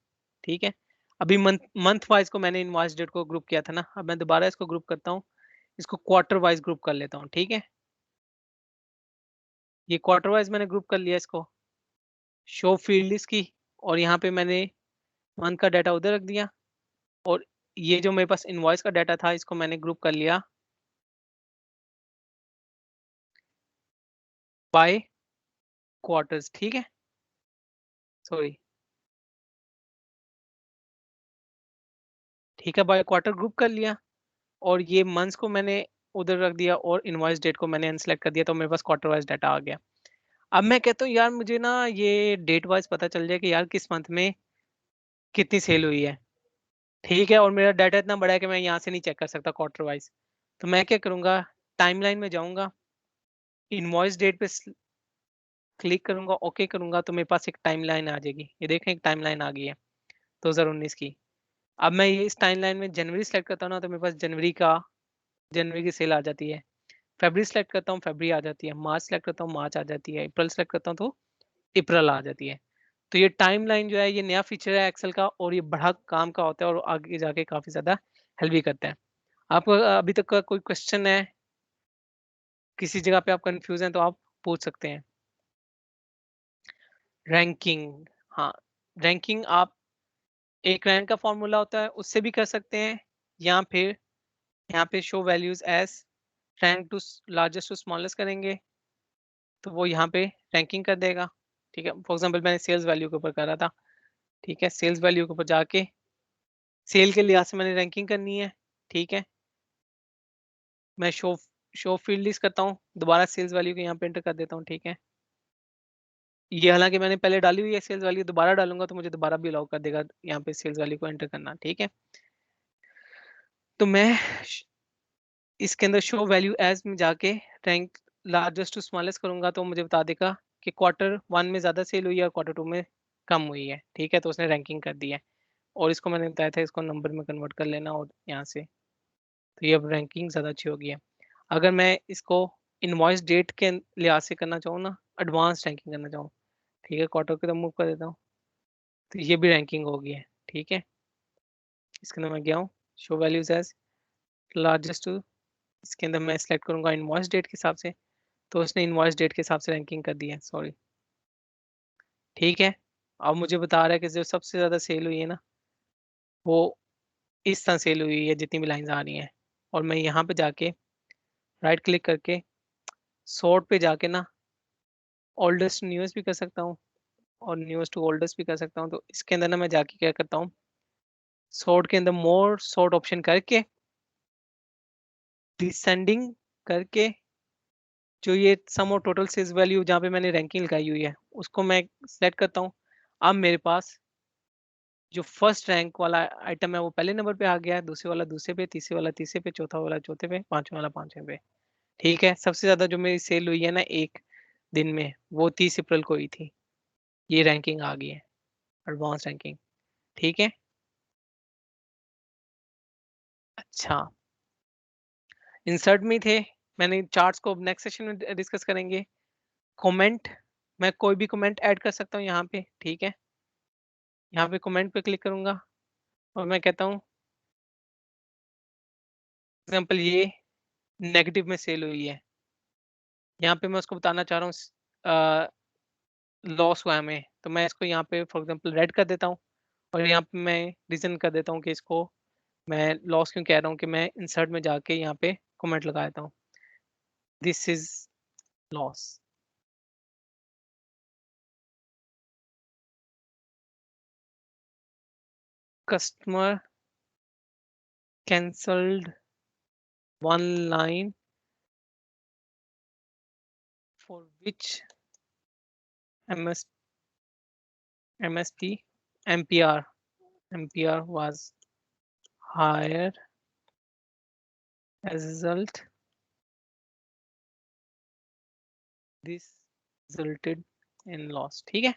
ठीक है, अभी मंथ मंथ वाइज को मैंने इनवॉइस डेट को ग्रुप किया था ना, अब मैं दोबारा इसको ग्रुप करता हूँ। इसको क्वार्टर वाइज ग्रुप कर लेता हूँ। ठीक है, ये क्वार्टर वाइज मैंने ग्रुप कर लिया इसको, शो फील्ड लिस्ट की, और यहाँ पे मैंने मंथ का डाटा उधर रख दिया। और ये जो मेरे पास इनवॉइस का डाटा था इसको मैंने ग्रुप कर लिया बाय क्वार्टर्स। ठीक है, सॉरी, ठीक है, बाय क्वार्टर ग्रुप कर लिया। और ये मंथ्स को मैंने उधर रख दिया और इनवॉइस डेट को मैंने अनसेलेक्ट कर दिया, तो मेरे पास क्वार्टर वाइज डाटा आ गया। अब मैं कहता हूँ यार मुझे ना ये डेट वाइज पता चल जाए कि यार किस मंथ में कितनी सेल हुई है। ठीक है, और मेरा डाटा इतना बड़ा है कि मैं यहाँ से नहीं चेक कर सकता क्वार्टर वाइज। तो मैं क्या करूँगा, टाइमलाइन में जाऊँगा, इनवॉइस डेट पे क्लिक करूंगा, ओके करूंगा, तो मेरे पास एक टाइमलाइन आ जाएगी। ये देखें, एक टाइमलाइन आ गई है 2019 की। अब मैं ये इस टाइमलाइन में जनवरी सेलेक्ट करता हूँ ना, तो मेरे पास जनवरी की सेल आ जाती है। फरवरी सेलेक्ट करता हूँ, फरवरी आ जाती है। मार्च सेलेक्ट करता हूँ, मार्च आ जाती है। अप्रैल सेलेक्ट करता हूँ तो अप्रैल आ जाती है। तो ये टाइमलाइन जो है ये नया फीचर है एक्सेल का, और ये बड़ा काम का होता है और आगे जाके काफी ज्यादा हेल्प भी करता है। आपको अभी तक का कोई क्वेश्चन है, किसी जगह पे आप कंफ्यूज हैं तो आप पूछ सकते हैं। रैंकिंग, हाँ, रैंकिंग आप एक रैंक का फॉर्मूला होता है उससे भी कर सकते हैं, या फिर यहाँ पे show values as rank to largest to smallest करेंगे तो वो यहाँ पे रैंकिंग कर देगा। ठीक है, फॉर एग्जांपल मैंने सेल्स वैल्यू के ऊपर करा था। ठीक है, सेल्स वैल्यू के ऊपर जाके सेल के लिहाज से मैंने रैंकिंग करनी है। ठीक है, मैं शो फील्ड लिस्ट करता हूँ, दोबारा सेल्स वैल्यू को यहाँ पे एंटर कर देता हूँ। ठीक है, ये हालांकि मैंने पहले डाली हुई है सेल्स वैल्यू, दोबारा डालूंगा तो मुझे दोबारा भी अलाउ कर देगा यहाँ पे सेल्स वैल्यू को एंटर करना। ठीक है, तो मैं इसके अंदर शो वैल्यू एज में जाके रैंक लार्जेस्ट टू स्मॉलेस्ट करूंगा तो मुझे बता देगा कि क्वार्टर वन में ज्यादा सेल हुई है और क्वार्टर टू में कम हुई है। ठीक है, तो उसने रैंकिंग कर दी है। और इसको मैंने बताया था इसको नंबर में कन्वर्ट कर लेना, और यहाँ से तो ये अब रैंकिंग ज्यादा अच्छी हो गई है। अगर मैं इसको इनवॉइस डेट के लिहाज से करना चाहूँ ना, एडवांस रैंकिंग करना चाहूँ, ठीक है, क्वार्टर की तरफ मूव कर देता हूँ, तो ये भी रैंकिंग हो गई है। ठीक है, इसके अंदर मैं गया हूँ, show values as largest to, इसके अंदर मैं सेलेक्ट करूंगा इनवॉइस डेट के हिसाब से, तो उसने इनवॉइस डेट के हिसाब से रैंकिंग कर दी है, सॉरी। ठीक है, अब मुझे बता रहा है कि जो सबसे ज्यादा सेल हुई है ना वो इस तरह सेल हुई है जितनी भी लाइंस आ रही हैं। और मैं यहाँ पे जाके राइट क्लिक करके सॉर्ट पे जाके ना ओल्डेस्ट न्यूएस्ट भी कर सकता हूँ और न्यूएस्ट टू ओल्डेस्ट भी कर सकता हूँ। तो इसके अंदर ना मैं जाके क्या करता हूँ, सॉर्ट के अंदर मोर सॉर्ट ऑप्शन करके डिसेंडिंग करके जो ये सम और टोटल सेल्स वैल्यू जहाँ पे मैंने रैंकिंग लगाई हुई है उसको मैं सेलेक्ट करता हूँ। अब मेरे पास जो फर्स्ट रैंक वाला आइटम है वो पहले नंबर पे आ गया है, दूसरे वाला दूसरे पे, तीसरे वाला तीसरे पे, चौथा वाला चौथे पे, पांचवे वाला पांचवे पे। ठीक है, सबसे ज्यादा जो मेरी सेल हुई है ना एक दिन में वो 30 अप्रैल को हुई थी। ये रैंकिंग आ गई है, एडवांस रैंकिंग। ठीक है, अच्छा, इंसर्ट में थे, मैंने चार्ट्स को नेक्स्ट सेशन में डिस्कस करेंगे। कमेंट, मैं कोई भी कमेंट ऐड कर सकता हूँ यहाँ पे। ठीक है, यहाँ पे कमेंट पे क्लिक करूंगा और मैं कहता हूँ एग्जाम्पल ये नेगेटिव में सेल हुई है, यहाँ पे मैं उसको बताना चाह रहा हूँ लॉस हुआ है हमें, तो मैं इसको यहाँ पे फॉर एग्जांपल रेड कर देता हूँ। और यहाँ पे मैं रीजन कर देता हूँ कि इसको मैं लॉस क्यों कह रहा हूँ, कि मैं इंसर्ट में जाके यहाँ पे कमेंट लगा देता हूँ, this is loss. Customer cancelled one line for which MSP MPR was higher as a result. This resulted in loss. ठीक है,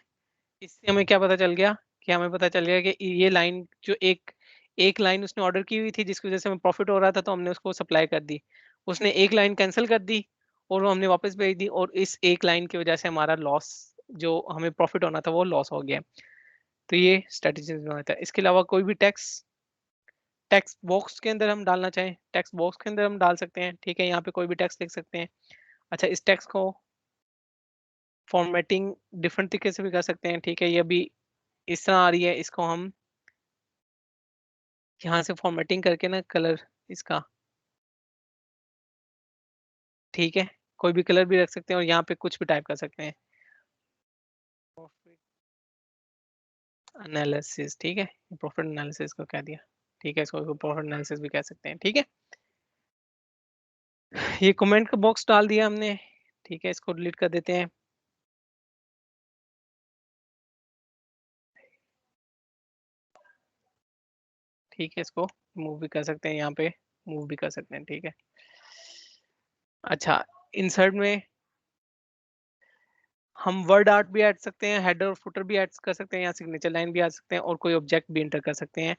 इससे हमें क्या पता चल गया कि हमें पता चल गया कि ये लाइन जो एक लाइन उसने ऑर्डर की हुई थी जिसकी वजह से हमें प्रॉफिट हो रहा था, तो हमने उसको सप्लाई कर दी। उसने एक लाइन कैंसिल कर दी और वो हमने वापस भेज दी, और इस एक लाइन की वजह से हमारा लॉस, जो हमें प्रॉफिट होना था वो लॉस हो गया। तो ये स्ट्रेटेजी में होता है। इसके अलावा कोई भी टेक्स्ट बॉक्स के अंदर हम डालना चाहें, टेक्स्ट बॉक्स के अंदर हम डाल सकते हैं। ठीक है, यहाँ पे कोई भी टेक्स्ट लिख सकते हैं। अच्छा, इस टेक्स्ट को फॉर्मेटिंग डिफरेंट तरीके से भी कर सकते हैं। ठीक है, ये अभी इस तरह आ रही है, इसको हम यहाँ से फॉर्मेटिंग करके ना कलर इसका, ठीक है, कोई भी कलर भी रख सकते हैं और यहाँ पे कुछ भी टाइप कर सकते हैं। प्रॉफिट एनालिसिस, ठीक है, प्रॉफिट एनालिसिस को कह दिया। ठीक है, इसको प्रॉफिट एनालिसिस भी कह सकते हैं। ठीक है, ये कमेंट का बॉक्स डाल दिया हमने। ठीक है, इसको डिलीट कर देते हैं। ठीक है, इसको मूव भी कर सकते हैं, यहाँ पे मूव भी कर सकते हैं। ठीक है, अच्छा, इंसर्ट में हम वर्ड आर्ट भी ऐड सकते हैं, हेडर और फुटर भी ऐड कर सकते हैं, यहाँ सिग्नेचर लाइन भी आ सकते हैं, और कोई ऑब्जेक्ट भी इंटर कर सकते हैं।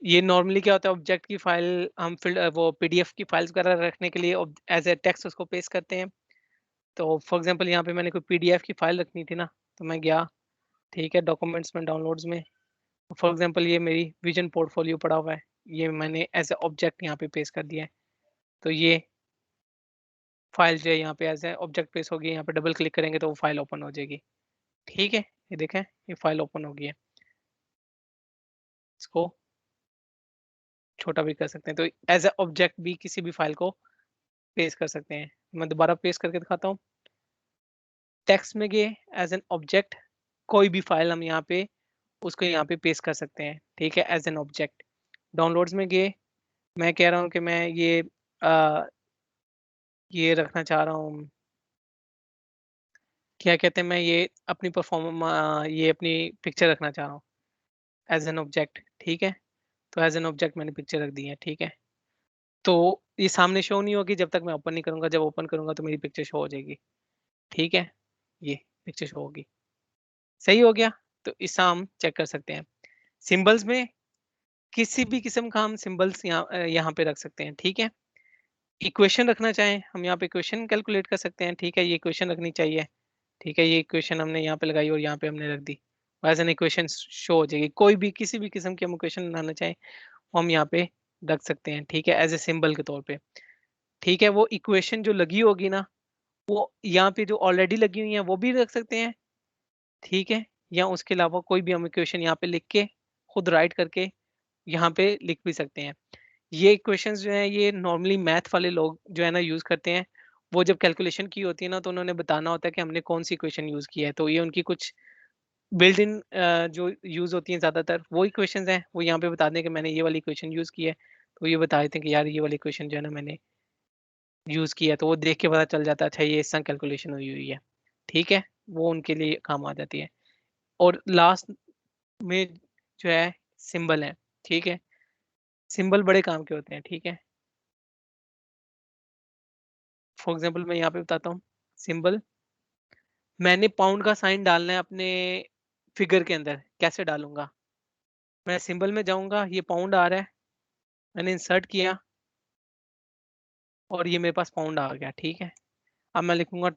ये नॉर्मली क्या होता है, ऑब्जेक्ट की फाइल हम वो पीडीएफ की फाइल्स वगैरह रखने के लिए एज ए टेक्स्ट उसको पेस्ट करते हैं। तो फॉर एग्जांपल यहाँ पे मैंने कोई पीडीएफ की फाइल रखनी थी ना, तो मैं गया, ठीक है, डॉक्यूमेंट्स में, डाउनलोड्स में, फॉर एग्जांपल ये मेरी विजन पोर्टफोलियो पड़ा हुआ है, ये मैंने एज ए ऑब्जेक्ट यहाँ पे पेस्ट कर दिया है। तो ये फाइल जो है यहाँ पे एज ए ऑब्जेक्ट पेस्ट होगी, यहाँ पे डबल क्लिक करेंगे तो वो फाइल ओपन हो जाएगी। ठीक है, ये देखें, ये फाइल ओपन हो गई है। इसको छोटा भी कर सकते हैं, तो एज ए ऑब्जेक्ट भी किसी भी फाइल को पेस्ट कर सकते हैं। मैं दोबारा पेस्ट करके दिखाता हूँ। टेक्स्ट में गए, एज एन ऑब्जेक्ट कोई भी फाइल हम यहाँ पे उसको यहाँ पे पेस्ट कर सकते हैं। ठीक है, एज एन ऑब्जेक्ट। डाउनलोड्स में गए, मैं कह रहा हूँ कि मैं ये रखना चाह रहा हूँ, क्या कहते हैं, मैं ये अपनी ये अपनी पिक्चर रखना चाह रहा हूँ एज एन ऑब्जेक्ट। ठीक है, तो एज एन ऑब्जेक्ट मैंने पिक्चर रख दी है। ठीक है, तो ये सामने शो नहीं होगी जब तक मैं ओपन नहीं करूंगा, जब ओपन करूंगा तो मेरी पिक्चर शो हो जाएगी। ठीक है, ये पिक्चर शो होगी। सही हो गया, तो इसका हम चेक कर सकते हैं। सिंबल्स में किसी भी किस्म का हम सिंबल्स यहाँ पे रख सकते हैं। ठीक है, इक्वेशन रखना चाहें हम यहाँ पे इक्वेशन कैलकुलेट कर सकते हैं। ठीक है, ये इक्वेशन रखनी चाहिए। ठीक है, ये इक्वेशन हमने यहाँ पे लगाई और यहाँ पे हमने रख दी, एज एन इक्वेशन शो हो जाएगी। कोई भी किसी भी किस्म की हम इक्वेशन बनाना चाहें वो हम यहाँ पे रख सकते हैं। ठीक है, एज ए सिंबल के तौर पे। ठीक है, वो इक्वेशन जो लगी होगी ना, वो यहाँ पे जो ऑलरेडी लगी हुई है वो भी रख सकते हैं। ठीक है, या उसके अलावा कोई भी हम इक्वेशन यहाँ पे लिख के खुद राइट करके यहाँ पे लिख भी सकते हैं। ये इक्वेशंस जो है ये नॉर्मली मैथ वाले लोग जो है ना यूज करते हैं। वो जब कैलकुलेशन की होती है ना, तो उन्होंने बताना होता है कि हमने कौन सी इक्वेशन यूज की है, तो ये उनकी कुछ बिल्ड इन जो यूज होती हैं ज्यादातर वो इक्वेशंस हैं, वो यहाँ पे बता दें कि मैंने ये वाली इक्वेशन यूज की है, तो ये बता देते हैं कि यार ये वाली इक्वेशन जो है ना मैंने यूज किया, तो वो देख के पता चल जाता है अच्छा ये इस तरह कैलकुलेशन हुई हुई है। ठीक है, वो उनके लिए काम आ जाती है। और लास्ट में जो है सिंबल है। ठीक है, सिंबल बड़े काम के होते हैं। ठीक है, फॉर एग्जांपल मैं यहाँ पे बताता हूँ सिंबल। मैंने पाउंड का साइन डालना है अपने फिगर के अंदर, कैसे डालूंगा? मैं सिंबल में जाऊंगा, ये पाउंड आ रहा है, मैंने इंसर्ट किया और ये मेरे पास पाउंड आ गया। ठीक है, अब मैं लिखूंगा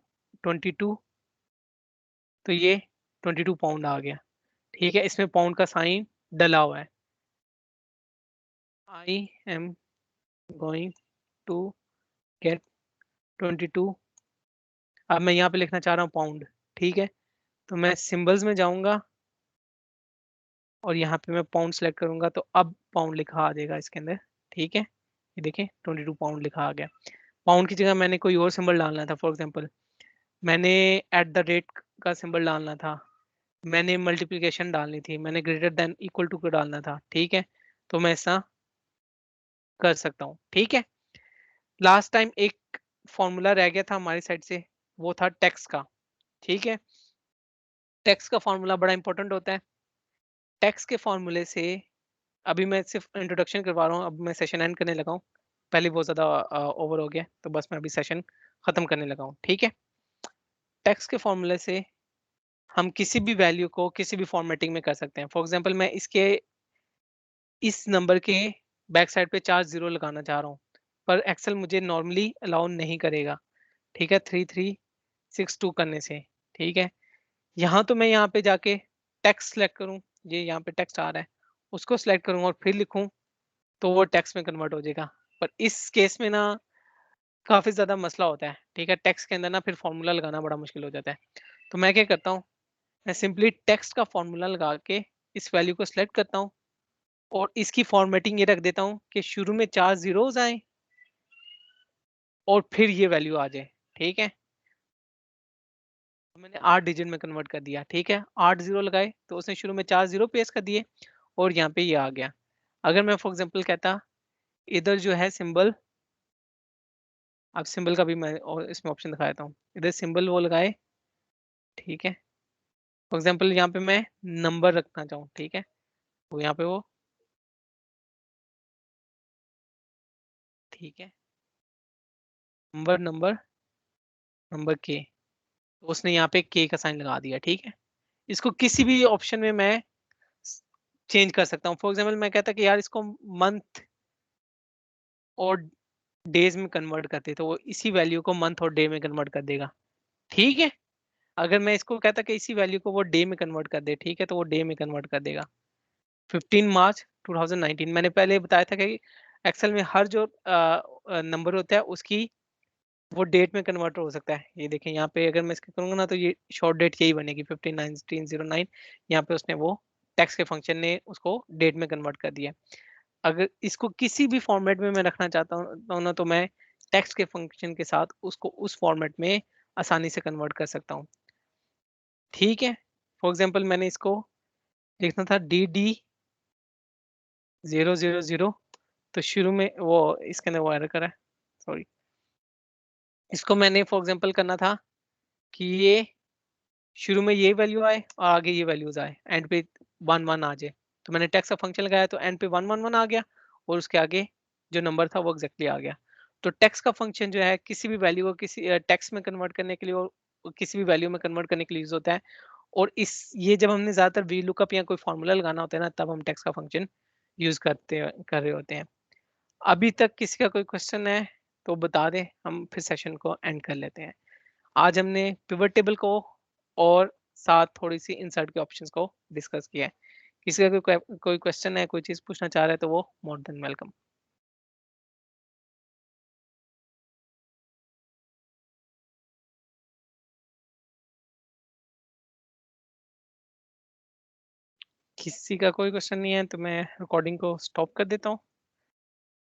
22, तो ये 22 पाउंड आ गया। ठीक है, इसमें पाउंड का साइन डला हुआ है। I am going to get 22। अब मैं यहाँ पे लिखना चाह रहा हूँ पाउंड। ठीक है, तो मैं सिंबल्स में जाऊंगा और यहाँ पे मैं पाउंड सेलेक्ट करूंगा, तो अब पाउंड लिखा आ जाएगा इसके अंदर। ठीक है, ये देखें 22 पाउंड लिखा आ गया। पाउंड की जगह मैंने कोई और सिंबल डालना था, फॉर एग्जांपल मैंने एट द रेट का सिंबल डालना था, मैंने मल्टीप्लिकेशन डालनी थी, मैंने ग्रेटर देन इक्वल टू को डालना था। ठीक है, तो मैं ऐसा कर सकता हूँ, ठीक है। लास्ट टाइम एक फॉर्मूला रह गया था हमारी साइड से, वो था टैक्स का, ठीक है। टैक्स का फॉर्मूला बड़ा इंपॉर्टेंट होता है। टैक्स के फॉर्मूले से अभी मैं सिर्फ इंट्रोडक्शन करवा रहा हूँ, अब मैं सेशन एंड करने लगा हूँ। पहले बहुत ज़्यादा ओवर हो गया, तो बस मैं अभी सेशन खत्म करने लगा हूँ, ठीक है। टैक्स के फॉर्मूले से हम किसी भी वैल्यू को किसी भी फॉर्मेटिंग में कर सकते हैं। फॉर एग्जांपल मैं इसके इस नंबर के बैक साइड पे 4 ज़ीरो लगाना चाह रहा हूँ, पर एक्सेल मुझे नॉर्मली अलाउ नहीं करेगा, ठीक है, 3362 करने से, ठीक है। यहाँ तो मैं यहाँ पे जाके टेक्स्ट सेलेक्ट करूँ, ये यहाँ पे टेक्स्ट आ रहा है, उसको सेलेक्ट करूँ और फिर लिखूँ, तो वो टेक्स्ट में कन्वर्ट हो जाएगा। पर इस केस में ना काफ़ी ज़्यादा मसला होता है, ठीक है, टेक्स्ट के अंदर ना फिर फॉर्मूला लगाना बड़ा मुश्किल हो जाता है। तो मैं क्या करता हूँ, मैं सिंपली टेक्स्ट का फॉर्मूला लगा के इस वैल्यू को सिलेक्ट करता हूँ और इसकी फॉर्मेटिंग ये रख देता हूँ कि शुरू में 4 ज़ीरोज़ आएँ और फिर ये वैल्यू आ जाए, ठीक है। तो मैंने 8 डिजिट में कन्वर्ट कर दिया, ठीक है। 8 ज़ीरो लगाए तो उसने शुरू में 4 ज़ीरो पेस्ट कर दिए और यहाँ पे ये आ गया। अगर मैं फॉर एग्जांपल कहता इधर जो है सिंबल, अब सिंबल का भी मैं और इसमें ऑप्शन दिखा देता हूँ। इधर सिंबल वो लगाए, ठीक है। फॉर एग्जांपल यहाँ पे मैं नंबर रखना चाहूँ, ठीक है। तो यहाँ पे वो, ठीक है, नंबर नंबर नंबर के, तो उसने यहाँ पे के का साइन लगा दिया, ठीक है। इसको किसी भी ऑप्शन में मैं चेंज कर सकता हूँ। फॉर एग्जांपल मैं कहता कि यार इसको मंथ और डेज में कन्वर्ट करते, तो वो इसी वैल्यू को मंथ और डे में कन्वर्ट कर देगा, ठीक है। अगर मैं इसको कहता कि इसी वैल्यू को वो डे में कन्वर्ट कर दे, ठीक है, तो वो डे में कन्वर्ट कर देगा। 15 मार्च 2019 मैंने पहले बताया था कि एक्सेल में हर जो नंबर होता है उसकी वो डेट में कन्वर्ट हो सकता है। ये देखें यहाँ पे अगर मैं इसका करूँगा ना, तो ये शॉर्ट डेट यही बनेगी 15/19/09। यहाँ पे उसने वो टेक्स्ट के फंक्शन ने उसको डेट में कन्वर्ट कर दिया। अगर इसको किसी भी फॉर्मेट में मैं रखना चाहता हूँ ना, तो मैं टेक्स्ट के फंक्शन के साथ उसको उस फॉर्मेट में आसानी से कन्वर्ट कर सकता हूँ, ठीक है। फॉर एग्जांपल मैंने इसको लिखना था DD000, तो शुरू में वो इसके अंदर वो एरर करा है, सॉरी। इसको मैंने फॉर एग्जांपल करना था कि ये शुरू में ये वैल्यू आए और आगे ये वैल्यूज आए, एंड पे 1 1 आ जाए। तो मैंने टेक्स्ट का फंक्शन लगाया तो एंड पे 1 1 1 आ गया और उसके आगे जो नंबर था वो एग्जैक्टली आ गया। तो टेक्स्ट का फंक्शन जो है किसी भी वैल्यू को किसी टेक्स्ट में कन्वर्ट करने के लिए और किसी भी वैल्यू में कन्वर्ट करने के लिए यूज होता है। और इस ये जब हमने ज्यादातर वी लुकअप या कोई फॉर्मूला लगाना होता है ना, तब हम टेक्स्ट का फंक्शन यूज कर रहे होते हैं। अभी तक किसी का कोई क्वेश्चन है तो बता दें, हम फिर सेशन को एंड कर लेते हैं। आज हमने पिवट टेबल को और साथ थोड़ी सी इंसर्ट के ऑप्शंस को डिस्कस किया है। किसी का कोई क्वेश्चन है, कोई चीज पूछना चाह रहा है, तो वो मोर देन वेलकम। किसी का कोई क्वेश्चन नहीं है तो मैं रिकॉर्डिंग को स्टॉप कर देता हूँ।